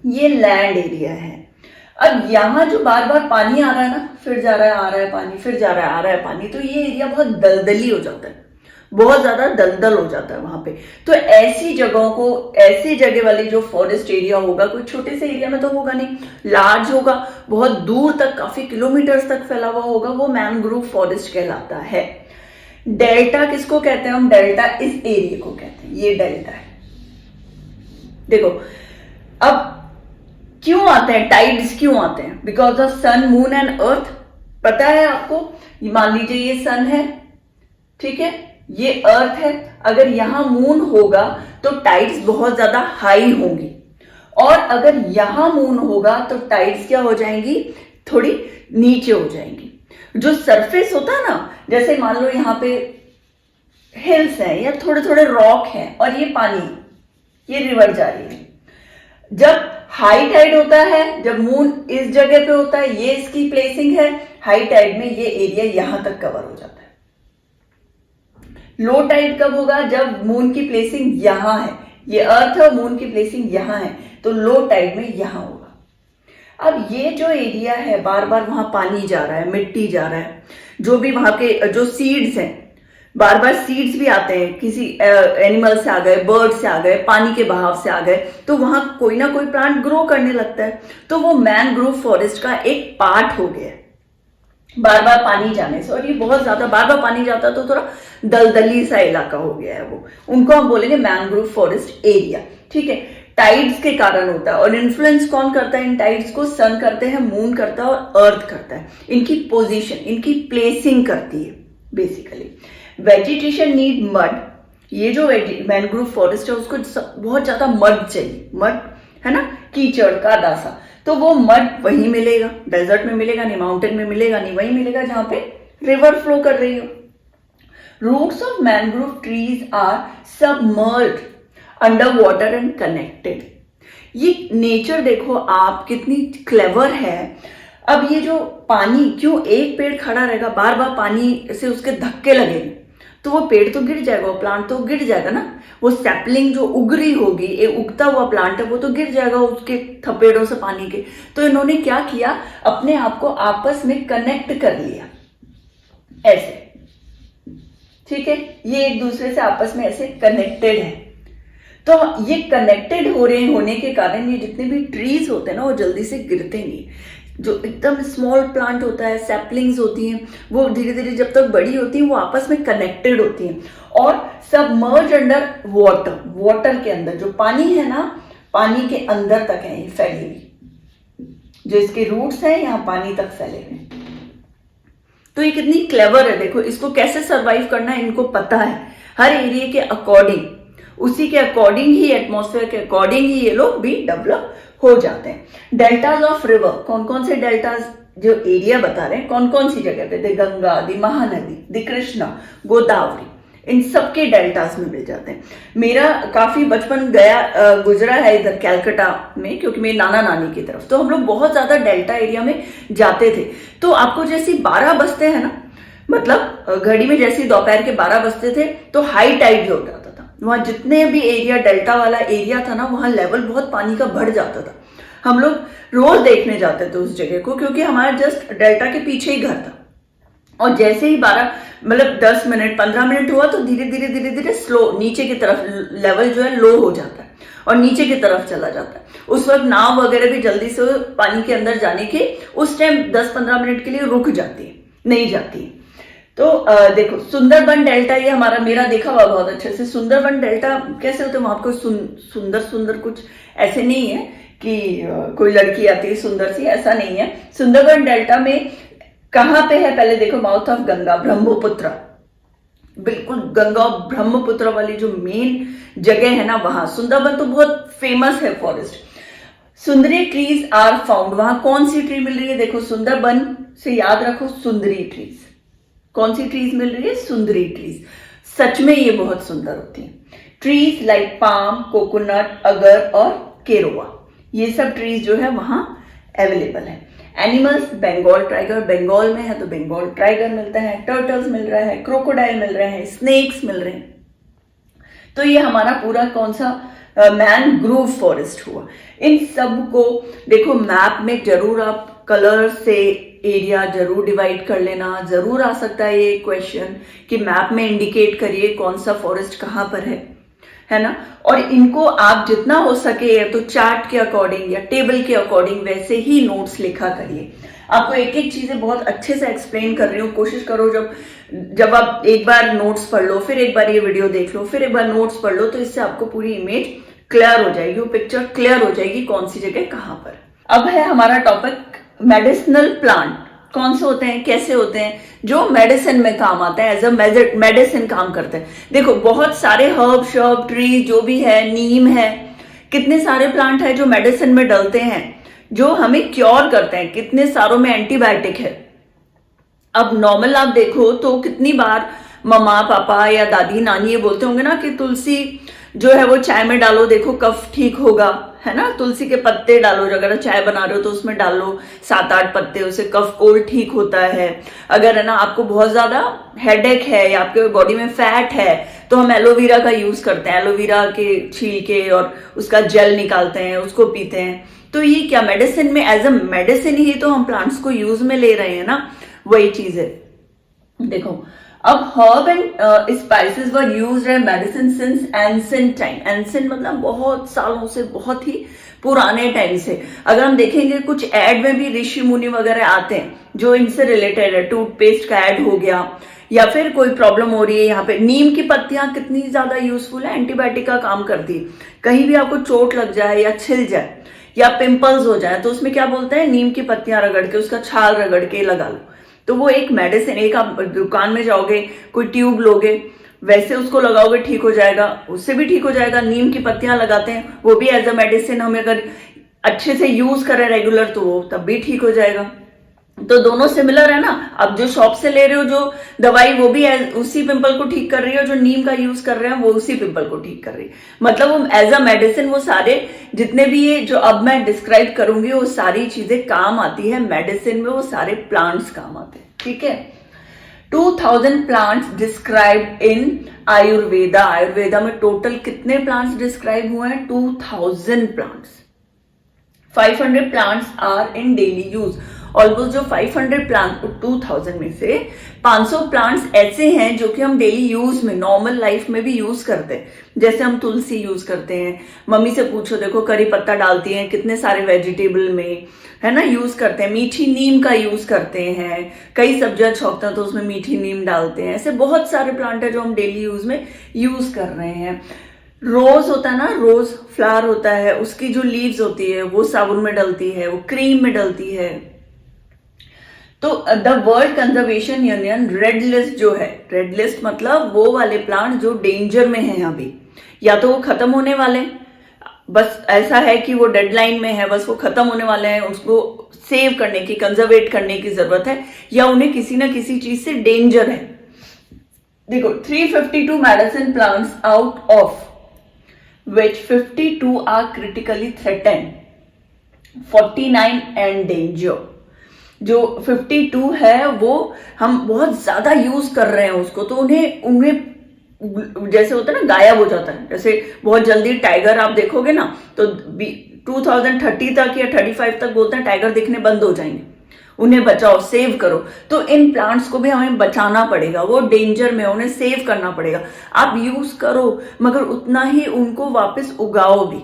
ये लैंड एरिया है। अब यहां जो बार बार पानी आ रहा है ना, फिर जा रहा है, आ रहा है पानी, फिर जा रहा है, आ रहा है पानी, तो ये एरिया बहुत दलदली हो जाता है, बहुत ज्यादा दलदल हो जाता है वहां पे। तो ऐसी जगहों को, ऐसी जगह वाली जो फॉरेस्ट एरिया होगा, कोई छोटे से एरिया में तो होगा नहीं, लार्ज होगा, बहुत दूर तक, काफी किलोमीटर्स तक फैला हुआ होगा, वो मैनग्रोव फॉरेस्ट कहलाता है। डेल्टा किसको कहते हैं हम, डेल्टा इस एरिया को कहते हैं, ये डेल्टा है। देखो अब क्यों आते हैं टाइड्स, क्यों आते हैं, because of sun, moon and earth. पता है आपको, मान लीजिए ये सन है, ठीक है, ये अर्थ है, अगर यहां मून होगा तो टाइड्स बहुत ज्यादा हाई होंगी, और अगर यहां मून होगा तो टाइड्स क्या हो जाएंगी, थोड़ी नीचे हो जाएंगी। जो सरफेस होता है ना, जैसे मान लो यहां पे हिल्स हैं या थोड़े थोड़े रॉक हैं और ये पानी, ये रिवर जा रही है, जब हाई टाइड होता है, जब मून इस जगह पे होता है, ये इसकी प्लेसिंग है, हाई टाइड में ये एरिया यहां तक कवर हो जाता है। लो टाइड कब होगा, जब मून की प्लेसिंग यहां है, ये अर्थ है और मून की प्लेसिंग यहां है, तो लो टाइड में यहां होगा। अब ये जो एरिया है, बार बार वहां पानी जा रहा है, मिट्टी जा रहा है, जो भी वहां के जो सीड्स हैं, बार बार सीड्स भी आते हैं, किसी एनिमल से आ गए, बर्ड से आ गए, पानी के बहाव से आ गए, तो वहां कोई ना कोई प्लांट ग्रो करने लगता है, तो वो मैनग्रोव फॉरेस्ट का एक पार्ट हो गया है बार बार पानी जाने से। और ये बहुत ज्यादा बार बार पानी जाता है तो थोड़ा दलदली सा इलाका हो गया है वो, उनको हम बोलेंगे मैनग्रोव फॉरेस्ट एरिया, ठीक है। टाइड्स के कारण होता है। और इन्फ्लुएंस कौन करता है इन टाइड्स को? सन करते हैं, मून करता है और अर्थ करता है। इनकी पोजीशन, इनकी प्लेसिंग करती है बेसिकली। Vegetation need mud. ये जो मैनग्रोव फॉरेस्ट है उसको बहुत ज्यादा मड चाहिए, मड है ना, कीचड़ का दासा। तो वो मड वहीं मिलेगा, डेजर्ट में मिलेगा नहीं, माउंटेन में मिलेगा नहीं, वहीं मिलेगा जहां पे रिवर फ्लो कर रही हो। Roots of mangrove trees are submerged under water and connected. ये नेचर देखो आप कितनी क्लेवर है। अब ये जो पानी, क्यों एक पेड़ खड़ा रहेगा, बार बार पानी से उसके धक्के लगेंगे तो वो पेड़ तो गिर जाएगा, वो प्लांट तो गिर जाएगा ना। वो सैपलिंग जो उग रही होगी, एक उगता हुआ प्लांट है, वो तो गिर जाएगा उसके थपेड़ों से पानी के। तो इन्होंने क्या किया, अपने आप को आपस में कनेक्ट कर लिया ऐसे, ठीक है। ये एक दूसरे से आपस में ऐसे कनेक्टेड है। तो ये कनेक्टेड हो रहे होने के कारण ये जितने भी ट्रीज होते हैं ना वो जल्दी से गिरते नहीं। जो एकदम स्मॉल प्लांट होता है, सैपलिंग्स होती हैं, वो धीरे धीरे जब तक बड़ी होती हैं वो आपस में कनेक्टेड होती हैं और सबमर्ज अंडर वाटर। वाटर के अंदर जो पानी है ना, पानी के अंदर तक है ये फैली हुई। जो इसके रूट्स हैं यहाँ पानी तक फैले हुए। तो ये कितनी क्लेवर है, देखो इसको कैसे सरवाइव करना है इनको पता है। हर एरिया के अकॉर्डिंग, उसी के अकॉर्डिंग ही, एटमॉस्फेयर के अकॉर्डिंग ही ये लोग भी डेवलप हो जाते हैं। डेल्टाज ऑफ रिवर, कौन कौन से डेल्टाज जो एरिया बता रहे हैं, कौन कौन सी जगह पे, the Ganga, the Mahanadi, the Krishna, Godavari, इन सबके डेल्टास में मिल जाते हैं। मेरा काफी बचपन गुजरा है इधर कैलकाटा में, क्योंकि मेरे नाना नानी की तरफ, तो हम लोग बहुत ज्यादा डेल्टा एरिया में जाते थे। तो आपको जैसे 12 बजते हैं ना, मतलब घड़ी में जैसे दोपहर के 12 बजते थे तो हाई टाइड हो जाता था। वहां जितने भी एरिया, डेल्टा वाला एरिया था ना, वहां लेवल बहुत पानी का बढ़ जाता था। हम लोग रोज देखने जाते थे उस जगह को, क्योंकि हमारा जस्ट डेल्टा के पीछे ही घर था। और जैसे ही 12 मतलब 10 मिनट 15 मिनट हुआ तो धीरे धीरे धीरे धीरे स्लो नीचे की तरफ लेवल जो है लो हो जाता है और नीचे की तरफ चला जाता है। उस वक्त नाव वगैरह भी जल्दी से पानी के अंदर जाने के उस टाइम 10-15 मिनट के लिए रुक जाती है, नहीं जाती है। तो देखो सुंदरबन डेल्टा, ये हमारा, मेरा देखा हुआ बहुत अच्छे से। सुंदरबन डेल्टा कैसे होते हैं वहां को, सुंदर सुंदर कुछ ऐसे नहीं है कि कोई लड़की आती है सुंदर सी, ऐसा नहीं है। सुंदरबन डेल्टा में कहां पे है, पहले देखो, माउथ ऑफ गंगा, ब्रह्मपुत्र, बिल्कुल गंगा और ब्रह्मपुत्र वाली जो मेन जगह है ना, वहां सुंदरबन तो बहुत फेमस है forest. Sundari trees are found, वहां कौन सी ट्री मिल रही है, देखो सुंदरबन से याद रखो, सुंदरी ट्रीज। कौन सी ट्रीज मिल रही है, सुंदरी ट्रीज। सच में ये बहुत सुंदर होती हैं। ट्रीज लाइक पाम, कोकोनट, अगर और केरोवा, ये सब ट्रीज जो है वहां अवेलेबल है। एनिमल्स, बंगाल टाइगर, बंगाल में है तो बंगाल टाइगर मिलता है, टर्टल्स मिल रहा है, क्रोकोडाइल मिल रहे हैं, स्नेक्स मिल रहे हैं। तो ये हमारा पूरा कौन सा मैनग्रोव फॉरेस्ट हुआ। इन सब को देखो मैप में जरूर आप कलर से एरिया जरूर डिवाइड कर लेना। जरूर आ सकता है ये क्वेश्चन कि मैप में इंडिकेट करिए कौन सा फॉरेस्ट कहां पर है ना। और इनको आप जितना हो सके या तो चार्ट के अकॉर्डिंग या टेबल के अकॉर्डिंग वैसे ही नोट्स लिखा करिए। आपको एक एक चीजें बहुत अच्छे से एक्सप्लेन कर रही हूँ, कोशिश करो जब आप एक बार नोट्स पढ़ लो, फिर एक बार ये वीडियो देख लो, फिर एक बार नोट्स पढ़ लो, तो इससे आपको पूरी इमेज क्लियर हो जाएगी, वो पिक्चर क्लियर हो जाएगी कौन सी जगह कहां पर। अब है हमारा टॉपिक मेडिसिनल प्लांट। कौन से होते हैं, कैसे होते हैं, जो मेडिसिन में काम आते हैं, एज अ मेडिसिन काम करते हैं। देखो बहुत सारे हर्ब शर्ब ट्री जो भी है, नीम है, कितने सारे प्लांट है जो मेडिसिन में डलते हैं, जो हमें क्योर करते हैं। कितने सारों में एंटीबायोटिक है। अब नॉर्मल आप देखो तो कितनी बार मम्मा पापा या दादी नानी ये बोलते होंगे ना कि तुलसी जो है वो चाय में डालो, देखो कफ ठीक होगा, है ना। तुलसी के पत्ते डालो, अगर चाय बना रहे हो तो उसमें डालो 7-8 पत्ते, उससे कफ कोल्ड ठीक होता है। अगर है ना आपको बहुत ज्यादा हेडेक है या आपके बॉडी में फैट है तो हम एलोवेरा का यूज करते हैं, एलोवेरा के छिलके और उसका जेल निकालते हैं, उसको पीते हैं। तो ये क्या मेडिसिन में, एज अ मेडिसिन ही तो हम प्लांट्स को यूज में ले रहे हैं ना, वही चीज है। देखो अब herb and spices were used as medicine since ancient time. Ancient मतलब बहुत सालों से, बहुत ही पुराने टाइम से। अगर हम देखेंगे कुछ एड में भी ऋषि मुनि वगैरह आते हैं जो इनसे रिलेटेड है। टूथपेस्ट का एड हो गया या फिर कोई प्रॉब्लम हो रही है यहाँ पे, नीम की पत्तियां कितनी ज्यादा यूजफुल है, एंटीबायोटिक का काम करती है। कहीं भी आपको चोट लग जाए या छिल जाए या पिंपल्स हो जाए तो उसमें क्या बोलते हैं, नीम की पत्तियां रगड़ के, उसका छाल रगड़ के लगा लो, तो वो एक मेडिसिन। एक आप दुकान में जाओगे, कोई ट्यूब लोगे, वैसे उसको लगाओगे, ठीक हो जाएगा, उससे भी ठीक हो जाएगा। नीम की पत्तियां लगाते हैं, वो भी एज अ मेडिसिन, हमें अगर अच्छे से यूज करें रेगुलर तो वो तब भी ठीक हो जाएगा। तो दोनों सिमिलर है ना। अब जो शॉप से ले रहे हो जो दवाई, वो भी उसी पिंपल को ठीक कर रही है, जो नीम का यूज कर रहे हैं वो उसी पिंपल को ठीक कर रही है। मतलब वो एज अ मेडिसिन, वो सारे जितने भी ये जो अब मैं डिस्क्राइब करूंगी वो सारी चीजें काम आती है मेडिसिन में, वो सारे प्लांट्स काम आते हैं। ठीक है, 2000 plants described in Ayurveda. Ayurveda में टोटल कितने प्लांट्स डिस्क्राइब हुए हैं? 2000 plants. 500 plants are in daily use. Almost जो 500 प्लांट 2000 में से 500 प्लांट्स ऐसे हैं जो कि हम डेली यूज में, नॉर्मल लाइफ में भी यूज करते हैं। जैसे हम तुलसी यूज करते हैं, मम्मी से पूछो, देखो करी पत्ता डालती हैं कितने सारे वेजिटेबल में, है ना, यूज करते हैं। मीठी नीम का यूज करते हैं, कई सब्जियां छौंकते हैं तो उसमें मीठी नीम डालते हैं। ऐसे बहुत सारे प्लांट है जो हम डेली यूज में यूज कर रहे हैं। रोज होता है ना, रोज फ्लावर होता है, उसकी जो लीव्स होती है वो साबुन में डलती है, वो क्रीम में डलती है। तो the world conservation union red list जो है, रेड लिस्ट मतलब वो वाले प्लांट जो डेंजर में है अभी, या तो वो खत्म होने वाले, बस ऐसा है कि वो डेडलाइन में है, बस वो खत्म होने वाले हैं, उसको सेव करने की, कंजर्वेट करने की जरूरत है, या उन्हें किसी ना किसी चीज से डेंजर है। देखो 352 medicine plants out of which 52 are critically threatened, 49 endangered। जो 52 है वो हम बहुत ज्यादा यूज कर रहे हैं उसको, तो उन्हें जैसे होता है ना, गायब हो जाता है। जैसे बहुत जल्दी टाइगर आप देखोगे ना तो 2030 तक या 35 तक बोलते हैं टाइगर दिखने बंद हो जाएंगे। उन्हें बचाओ, सेव करो। तो इन प्लांट्स को भी हमें बचाना पड़ेगा, वो डेंजर में, उन्हें सेव करना पड़ेगा। आप यूज करो मगर उतना ही उनको वापस उगाओ भी।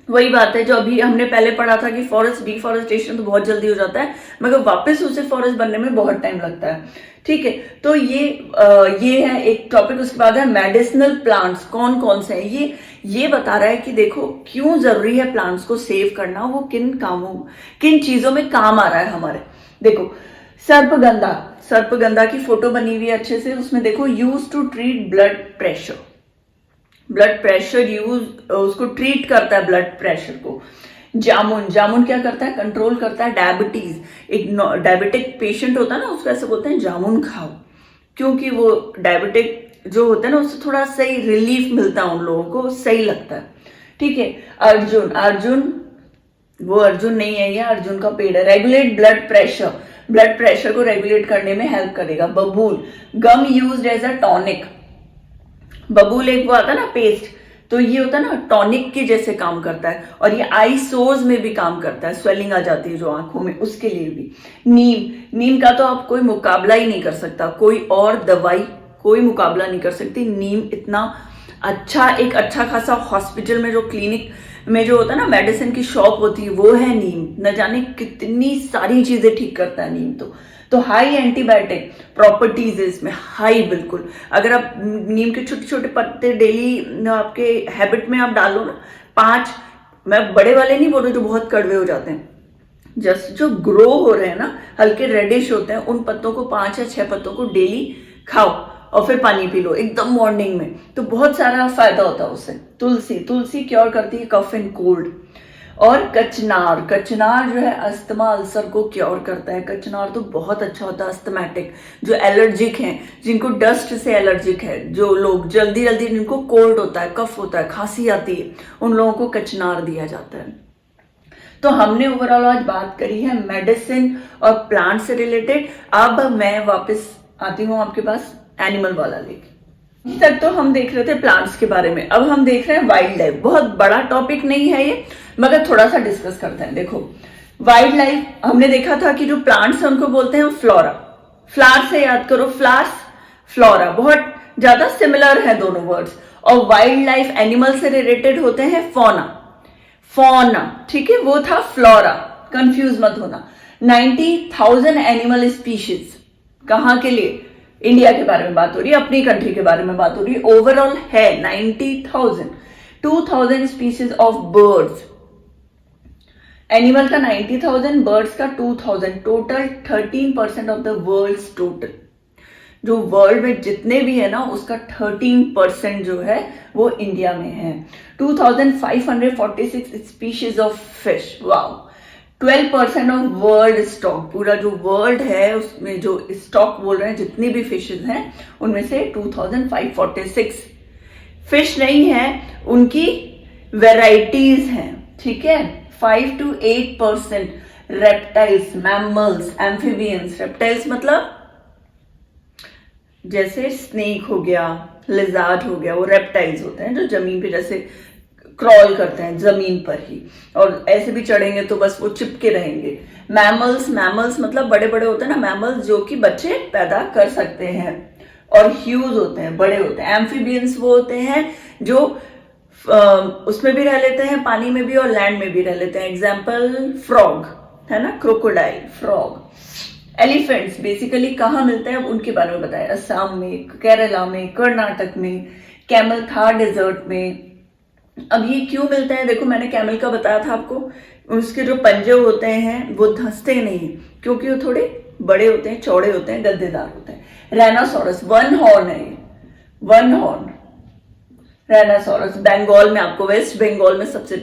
वही बात है जो अभी हमने पहले पढ़ा था कि फॉरेस्ट डिफॉरेस्टेशन तो बहुत जल्दी हो जाता है मगर वापस उसे फॉरेस्ट बनने में बहुत टाइम लगता है। ठीक है, तो ये है एक टॉपिक। उसके बाद है मेडिसिनल प्लांट्स, कौन कौन से हैं। ये बता रहा है कि देखो क्यों जरूरी है प्लांट्स को सेव करना, वो किन चीजों में काम आ रहा है हमारे। देखो सर्पगंधा की फोटो बनी हुई है अच्छे से, उसमें देखो use to treat blood pressure use, उसको ट्रीट करता है ब्लड प्रेशर को। जामुन क्या करता है? कंट्रोल करता है डायबिटीज। एक डायबिटिक पेशेंट होता है ना, उसको ऐसे बोलते हैं जामुन खाओ, क्योंकि वो डायबिटिक जो होता है ना उससे थोड़ा सही रिलीफ मिलता है, उन लोगों को सही लगता है। ठीक है, अर्जुन नहीं है, ये अर्जुन का पेड़ है। रेगुलेट ब्लड प्रेशर को रेगुलेट करने में हेल्प करेगा। बबूल, गम यूज्ड एज अ टॉनिक। बबूल एक वो आता है ना पेस्ट, तो ये होता है ना टॉनिक के जैसे काम करता है। और ये आई सोर्स में भी काम करता है, स्वेलिंग आ जाती है जो आंखों में, उसके लिए भी। नीम का तो आप कोई मुकाबला ही नहीं कर सकता, कोई और दवाई कोई मुकाबला नहीं कर सकती। नीम इतना अच्छा, एक अच्छा खासा हॉस्पिटल में जो क्लिनिक में जो होता है ना मेडिसिन की शॉप होती है वो है नीम। न जाने कितनी सारी चीजें ठीक करता है नीम। तो हाई एंटीबायोटिक प्रॉपर्टीज है इसमें, हाई बिल्कुल। अगर आप नीम के छोटे छोटे पत्ते डेली आपके हैबिट में आप डालो ना, 5, मैं बड़े वाले नहीं बोल रही जो बहुत कड़वे हो जाते हैं, जस्ट जो ग्रो हो रहे हैं ना, हल्के रेडिश होते हैं, उन पत्तों को 5 या 6 पत्तों को डेली खाओ और फिर पानी पी लो एकदम मॉर्निंग में, तो बहुत सारा फायदा होता है उससे। तुलसी क्योर करती है कफ एंड कोल्ड। और कचनार जो है अस्थमा, अल्सर को क्योर करता है। कचनार तो बहुत अच्छा होता है अस्थमैटिक, जो एलर्जिक हैं, जिनको डस्ट से एलर्जिक है, जो लोग जल्दी जिनको कोल्ड होता है, कफ होता है, खांसी आती है, उन लोगों को कचनार दिया जाता है। तो हमने ओवरऑल आज बात करी है मेडिसिन और प्लांट से रिलेटेड। अब मैं वापस आती हूँ आपके पास एनिमल वाला लेके। तक तो हम देख रहे थे प्लांट्स के बारे में, अब हम देख रहे हैं वाइल्ड लाइफ। बहुत बड़ा टॉपिक नहीं है ये, मगर थोड़ा सा डिस्कस करते हैं। देखो वाइल्ड लाइफ हमने देखा था कि जो प्लांट्स हैं उनको बोलते हैं फ्लोरा। फ्लावर से याद करो, फ्लावर्स फ्लोरा, बहुत ज्यादा सिमिलर है दोनों वर्ड्स। और वाइल्ड लाइफ एनिमल से रिलेटेड होते हैं फौना, ठीक है, वो था फ्लोरा, कंफ्यूज मत होना। 90,000 एनिमल स्पीशीज, कहाँ के लिए? इंडिया के बारे में बात हो रही है, अपनी कंट्री के बारे में बात हो रही है। ओवरऑल है 90,000, 2,000 स्पीसीज ऑफ बर्ड्स। एनिमल का 90,000, बर्ड्स का 2,000, total 13% of the world's total. जो वर्ल्ड में जितने भी है ना उसका 13% जो है वो इंडिया में है। 2,546 species of fish, wow. 12% of world stock, पूरा जो वर्ल्ड है उसमें जो स्टॉक बोल रहे हैं जितनी भी फिशेज हैं उनमें से 2,546 फिश नहीं है, उनकी वेराइटीज हैं, ठीक है। 5 to 8% reptiles, mammals, amphibians. Reptiles मतलब जैसे स्नेक हो गया, लिजार्ड हो गया, वो रेप्टाइल्स होते हैं जो जमीन पे जैसे क्रॉल करते हैं जमीन पर ही, और ऐसे भी चढ़ेंगे तो बस वो चिपके रहेंगे। मैमल्स, मैमल्स मतलब बड़े बड़े होते हैं ना मैमल्स, जो कि बच्चे पैदा कर सकते हैं और ह्यूज होते हैं, बड़े होते हैं। एम्फीबियंस वो होते हैं जो उसमें भी रह लेते हैं, पानी में भी और लैंड में भी रह लेते हैं। एग्जाम्पल फ्रॉग है ना, क्रोकोडाइल, फ्रॉग। एलिफेंट्स बेसिकली कहाँ मिलते हैं उनके बारे में बताया, असम में, केरला में, कर्नाटक में। कैमल थार डेजर्ट में। अब ये क्यों मिलता है, देखो मैंने कैमल का बताया था आपको, उसके जो पंजे होते हैं वो धंसते नहीं क्योंकि वो थोड़े बड़े होते हैं, चौड़े होते हैं, गद्देदार होते हैं। राइनोसोरस वन हॉर्न है, वन हॉर्न राइनोसोरस। बंगाल में आपको, वेस्ट बंगाल में सबसे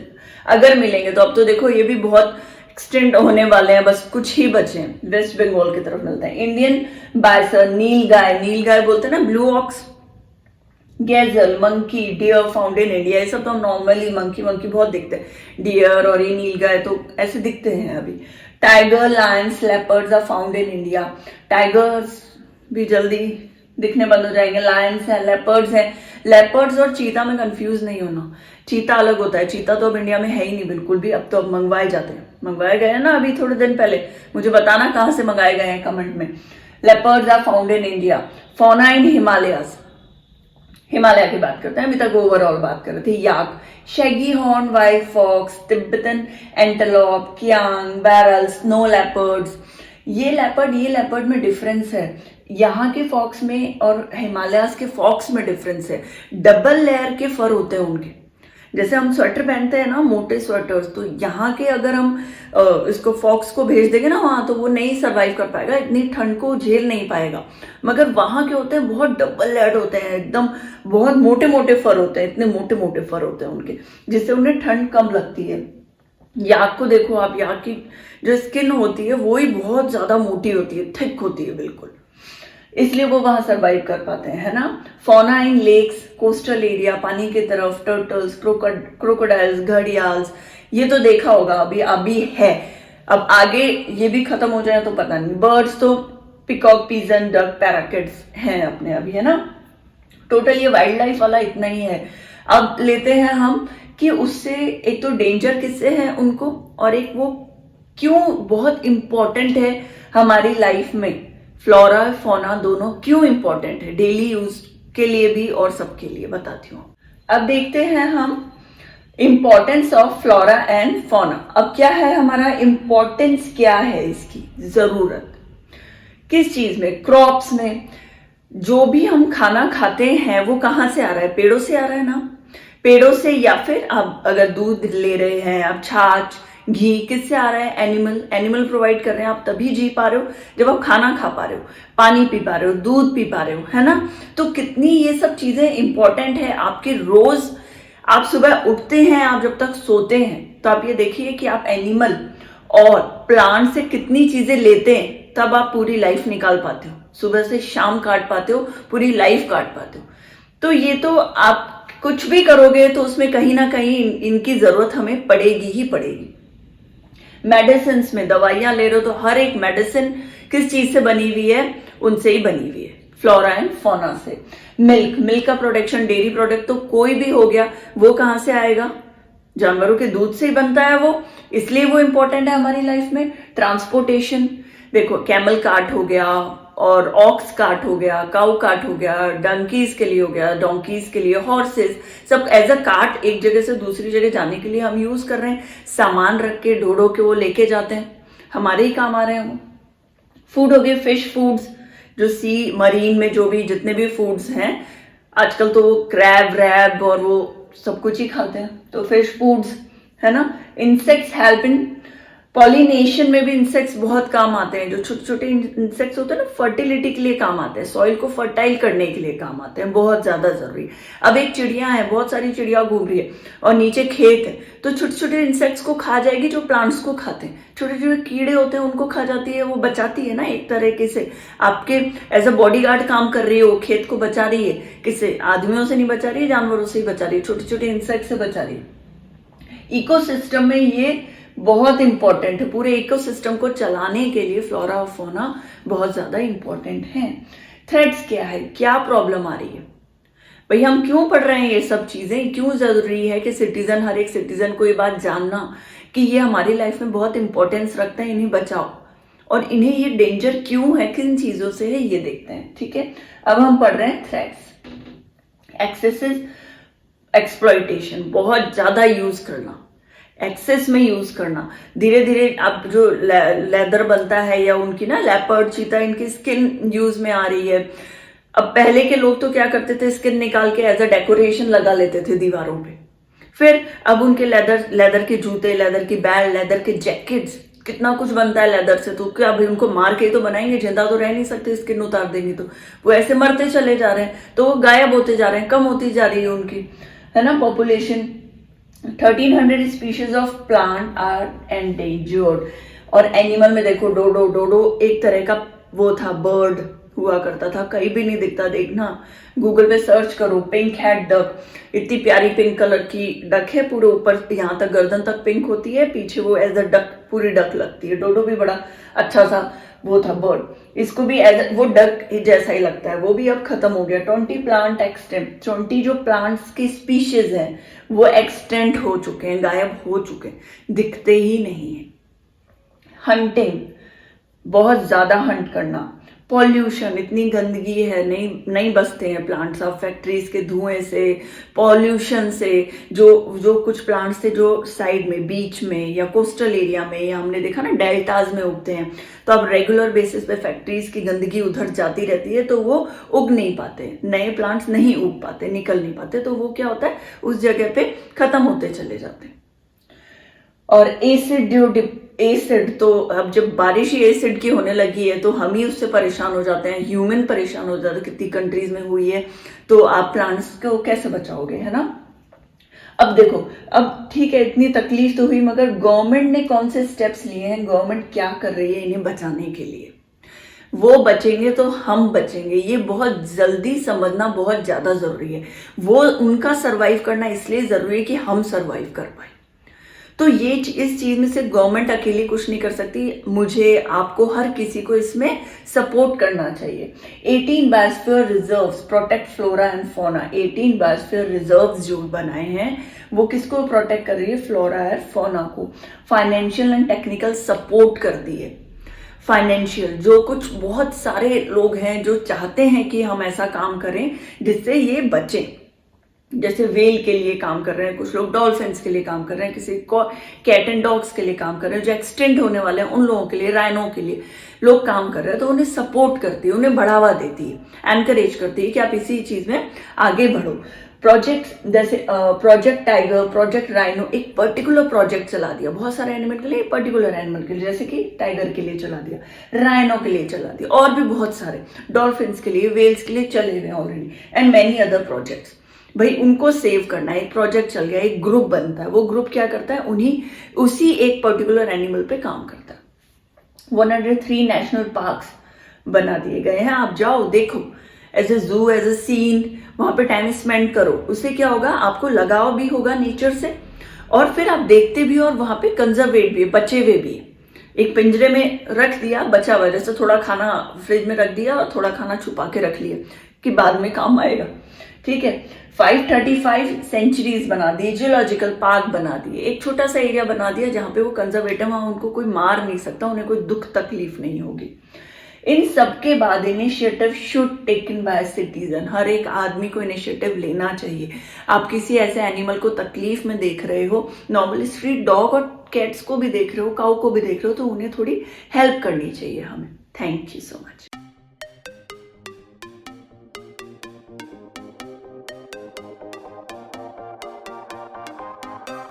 अगर मिलेंगे तो अब तो देखो ये भी बहुत एक्सटेंड होने वाले हैं, बस कुछ ही बचे हैं, वेस्ट बंगाल की तरफ मिलता है। इंडियन बाइसन, नील गाय, नील गाय बोलते हैं ना, blue ox, gazelle, monkey, deer found in India. ये सब तो हम नॉर्मली मंकी बहुत दिखते हैं, डियर और ये नील गाय तो ऐसे दिखते हैं अभी। Tiger, lions, leopards are found in India. Tigers भी जल्दी दिखने बंद हो जाएंगे। लायंस है, लेपर्ड्स है। लेपर्ड्स और चीता में कंफ्यूज नहीं होना, चीता अलग होता है, चीता तो अब इंडिया में है ही नहीं बिल्कुल भी, अब तो अब मंगवाए जाते हैं, मंगवाए गए हैं ना अभी थोड़े दिन पहले, मुझे बताना कहाँ से मंगाए गए हैं कमेंट में। Leopards are found in India. Fauna in Himalayas, Himalaya की बात करते हैं, अभी तक ओवरऑल बात कर रहे थे। Yak, shaggy horn wild fox, Tibetan antelope, kiang, bharal, snow leopards. ये लेपर्ड में डिफरेंस है, यहाँ के फॉक्स में और हिमालयास के फॉक्स में डिफरेंस है। डबल लेयर के फर होते हैं उनके, जैसे हम स्वेटर पहनते हैं ना, मोटे स्वेटर्स, तो यहाँ के अगर हम इसको फॉक्स को भेज देंगे ना वहां, तो वो नहीं सरवाइव कर पाएगा, इतनी ठंड को झेल नहीं पाएगा। मगर वहां के होते हैं बहुत डबल लेयर्ड होते हैं, एकदम बहुत मोटे मोटे फर होते हैं, इतने मोटे मोटे फर होते हैं उनके, जिससे उन्हें ठंड कम लगती है। याक को देखो आप, याक की जो स्किन होती है वो ही बहुत ज्यादा मोटी होती है, थिक होती है बिल्कुल, इसलिए वो वहां सरवाइव कर पाते हैं, है ना। फौना इन लेक्स, कोस्टल एरिया, पानी की तरफ, टर्टल्स, क्रोकोडाइल्स, घड़ियाल्स, ये तो देखा होगा अभी है, अब आगे ये भी खत्म हो जाए तो पता नहीं। बर्ड्स तो पिकॉक, पीजन, डक, पैराकिट्स हैं अपने अभी, है ना। टोटल ये वाइल्ड लाइफ वाला इतना ही है। अब लेते हैं हम कि उससे एक तो डेंजर किससे है उनको, और एक वो क्यों बहुत इंपॉर्टेंट है हमारी लाइफ में। फ्लोरा फौना दोनों क्यों इंपॉर्टेंट है डेली यूज के लिए भी और सबके लिए, बताती हूँ। अब देखते हैं हम importance of flora and fauna. अब क्या है हमारा इंपॉर्टेंस, क्या है इसकी जरूरत किस चीज में, क्रॉप्स में। जो भी हम खाना खाते हैं वो कहाँ से आ रहा है, पेड़ों से आ रहा है ना, पेड़ों से, या फिर आप अगर दूध ले रहे हैं, आप छाछ, घी, किससे आ रहा है, एनिमल प्रोवाइड कर रहे हैं, आप तभी जी पा रहे हो जब आप खाना खा पा रहे हो, पानी पी पा रहे हो, दूध पी पा रहे हो, है ना। तो कितनी ये सब चीजें इंपॉर्टेंट है आपके। रोज आप सुबह उठते हैं, आप जब तक सोते हैं, तो आप ये देखिए कि आप एनिमल और प्लांट से कितनी चीजें लेते हैं, तब आप पूरी लाइफ निकाल पाते हो, सुबह से शाम काट पाते हो, पूरी लाइफ काट पाते हो। तो ये तो आप कुछ भी करोगे तो उसमें कहीं ना कहीं इनकी जरूरत हमें पड़ेगी ही पड़ेगी। मेडिसिन में दवाइयां ले रहे हो तो हर एक मेडिसिन किस चीज से बनी हुई है, उनसे ही बनी हुई है, फ्लोरा एंड फौना से। मिल्क का प्रोडक्शन, डेयरी प्रोडक्ट तो कोई भी हो गया, वो कहां से आएगा, जानवरों के दूध से ही बनता है वो, इसलिए वो इंपॉर्टेंट है हमारी लाइफ में। ट्रांसपोर्टेशन देखो, कैमल कार्ट हो गया और ऑक्स कार्ट हो गया, काउ कार्ट हो गया, डंकीज के लिए हो गया, डोंकीज के लिए, हॉर्सेस, सब एज अ कार्ट एक जगह से दूसरी जगह जाने के लिए हम यूज कर रहे हैं। सामान रख के ढो के वो लेके जाते हैं, हमारे ही काम आ रहे हैं वो। फूड हो गए, फिश फूड्स, जो सी मरीन में जो भी जितने भी फूड्स हैं, आजकल तो वो क्रैब रैब और वो सब कुछ ही खाते हैं, तो फिश फूड्स है ना। इंसेक्ट्स हेल्प इन पॉलिनेशन में भी इंसेक्ट्स बहुत काम आते हैं। जो छोटे छोटे इंसेक्ट्स होते हैं ना, फर्टिलिटी के लिए काम आते हैं, सॉइल को फर्टाइल करने के लिए काम आते हैं, बहुत ज्यादा जरूरी। अब एक चिड़िया है, बहुत सारी चिड़िया घूम रही है और नीचे खेत है, तो छोटे छोटे इंसेक्ट्स को खा जाएगी जो प्लांट्स को खाते हैं। छोटे छोटे कीड़े होते हैं उनको खा जाती है, वो बचाती है ना एक तरीके से, आपके एज अ बॉडीगार्ड काम कर रही है, वो खेत को बचा रही है। किससे? आदमियों से नहीं बचा रही है, जानवरों से ही बचा रही है, छोटे छोटे इंसेक्ट से बचा रही है। इकोसिस्टम में ये बहुत इंपॉर्टेंट है, पूरे इकोसिस्टम को चलाने के लिए फ्लोरा और फौना बहुत ज्यादा इंपॉर्टेंट है। थ्रेट्स क्या है, क्या प्रॉब्लम आ रही है, भाई हम क्यों पढ़ रहे हैं ये सब चीजें, क्यों जरूरी है कि सिटीजन, हर एक सिटीजन को ये बात जानना कि ये हमारी लाइफ में बहुत इंपॉर्टेंस रखते हैं, इन्हें बचाओ, और इन्हें ये डेंजर क्यों है, किन चीजों से है, ये देखते हैं। ठीक है, अब हम पढ़ रहे हैं थ्रेट्स। एक्सेसिव एक्सप्लॉयटेशन, बहुत ज्यादा यूज करना, एक्सेस में यूज करना। धीरे धीरे अब जो लेदर बनता है या उनकी ना लेपर्ड, चीता, इनकी स्किन यूज में आ रही है। अब पहले के लोग तो क्या करते थे, स्किन निकाल के एज अ डेकोरेशन लगा लेते थे दीवारों पे। फिर अब उनके लेदर के जूते, लेदर की बैग, लेदर के जैकेट्स, कितना कुछ बनता है लेदर से। तो क्या अभी उनको मार के तो बनाएंगे, जिंदा तो रह नहीं सकते, स्किन उतार देंगे तो वो ऐसे मरते चले जा रहे हैं, तो वो गायब होते जा रहे हैं, कम होती जा रही है उनकी, है ना, population. 1300 species of plant are endangered. और एनिमल में देखो, डोडो, डोडो एक तरह का वो था, बर्ड हुआ करता था, कहीं भी नहीं दिखता, देखना गूगल पे सर्च करो, पिंक हैड डक, इतनी प्यारी पिंक कलर की डक है, पूरे ऊपर यहाँ तक गर्दन तक पिंक होती है, पीछे वो एज अ डक, पूरी डक लगती है। डोडो भी बड़ा अच्छा सा वो था बर्ड, इसको भी एज वो डक जैसा ही लगता है, वो भी अब खत्म हो गया। 20 प्लांट एक्सटेंट, 20 जो प्लांट्स की स्पीशीज हैं वो एक्सटेंट हो चुके हैं, गायब हो चुके हैं, दिखते ही नहीं है। हंटिंग, बहुत ज्यादा हंट करना। पॉल्यूशन, इतनी गंदगी है, नहीं बसते हैं प्लांट्स अब फैक्ट्रीज के धुएं से, पॉल्यूशन से। जो कुछ प्लांट्स थे जो साइड में, बीच में या कोस्टल एरिया में, या हमने देखा ना डेल्टाज में उगते हैं, तो अब रेगुलर बेसिस पे फैक्ट्रीज की गंदगी उधर जाती रहती है, तो वो उग नहीं पाते, नए प्लांट्स नहीं उग पाते, निकल नहीं पाते, तो वो क्या होता है, उस जगह पे खत्म होते चले जाते हैं। और एसिड तो अब जब बारिश ही एसिड की होने लगी है तो हम ही उससे परेशान हो जाते हैं, ह्यूमन परेशान हो जाते हैं, कितनी कंट्रीज में हुई है, तो आप प्लांट्स को कैसे बचाओगे, है ना। अब देखो, अब ठीक है, इतनी तकलीफ तो हुई, मगर गवर्नमेंट ने कौन से स्टेप्स लिए हैं, गवर्नमेंट क्या कर रही है इन्हें बचाने के लिए। वो बचेंगे तो हम बचेंगे, ये बहुत जल्दी समझना बहुत ज्यादा जरूरी है। वो उनका सरवाइव करना इसलिए जरूरी है कि हम सरवाइव कर पाए। तो ये इस चीज में से गवर्नमेंट अकेली कुछ नहीं कर सकती, मुझे, आपको, हर किसी को इसमें सपोर्ट करना चाहिए। 18 biosphere reserves protect flora and fauna. 18 biosphere reserves जो बनाए हैं वो किसको प्रोटेक्ट कर रही है, फ्लोरा एंड फौना को। फाइनेंशियल एंड टेक्निकल सपोर्ट करती है। फाइनेंशियल, जो कुछ बहुत सारे लोग हैं जो चाहते हैं कि हम ऐसा काम करें जिससे ये बचे, जैसे वेल के लिए काम कर रहे हैं कुछ लोग, डॉल्फिन्स के लिए काम कर रहे हैं, किसी कैट एंड डॉग्स के लिए काम कर रहे हैं, जो एक्सटेंट होने वाले हैं उन लोगों के लिए, राइनो के लिए लोग काम कर रहे हैं, तो उन्हें सपोर्ट करती है, उन्हें बढ़ावा देती है, एनकरेज करती है कि आप इसी चीज में आगे बढ़ो। प्रोजेक्ट जैसे प्रोजेक्ट टाइगर, प्रोजेक्ट राइनो, एक पर्टिकुलर प्रोजेक्ट चला दिया, बहुत सारे एनिमल के लिए, पर्टिकुलर एनिमल के लिए, जैसे कि टाइगर के लिए चला दिया, राइनो के लिए चला दिया, और भी बहुत सारे, डॉल्फिन्स के लिए, वेल्स के लिए चले हुए already, and many other projects. भाई उनको सेव करना है, एक प्रोजेक्ट चल गया, एक ग्रुप बनता है, वो ग्रुप क्या करता है, उसी एक पर्टिकुलर एनिमल पे काम करता है। 103 नेशनल पार्क्स बना दिए गए हैं, आप जाओ देखो, एज ए जू, एज ए सीन, वहां पे टाइम स्पेंड करो, उससे क्या होगा, आपको लगाव भी होगा नेचर से, और फिर आप देखते भी, और वहां पे कंजर्वेट भी, बचे हुए भी। एक पिंजरे में रख दिया, बचा हुआ, जैसे थोड़ा खाना फ्रिज में रख दिया और थोड़ा खाना छुपा के रख लिया कि बाद में काम आएगा, ठीक है। 535 सेंचुरीज बना दी, जियोलॉजिकल पार्क बना दिए, एक छोटा सा एरिया बना दिया जहां पे वो कंजर्वेटिव, वहां उनको कोई मार नहीं सकता, उन्हें कोई दुख तकलीफ नहीं होगी। इन सबके बाद initiative should taken by citizen, हर एक आदमी को इनिशिएटिव लेना चाहिए। आप किसी ऐसे एनिमल को तकलीफ में देख रहे हो, नॉर्मली स्ट्रीट डॉग और कैट्स को भी देख रहे हो, काऊ को भी देख रहे हो, तो उन्हें थोड़ी हेल्प करनी चाहिए हमें। Thank you so much.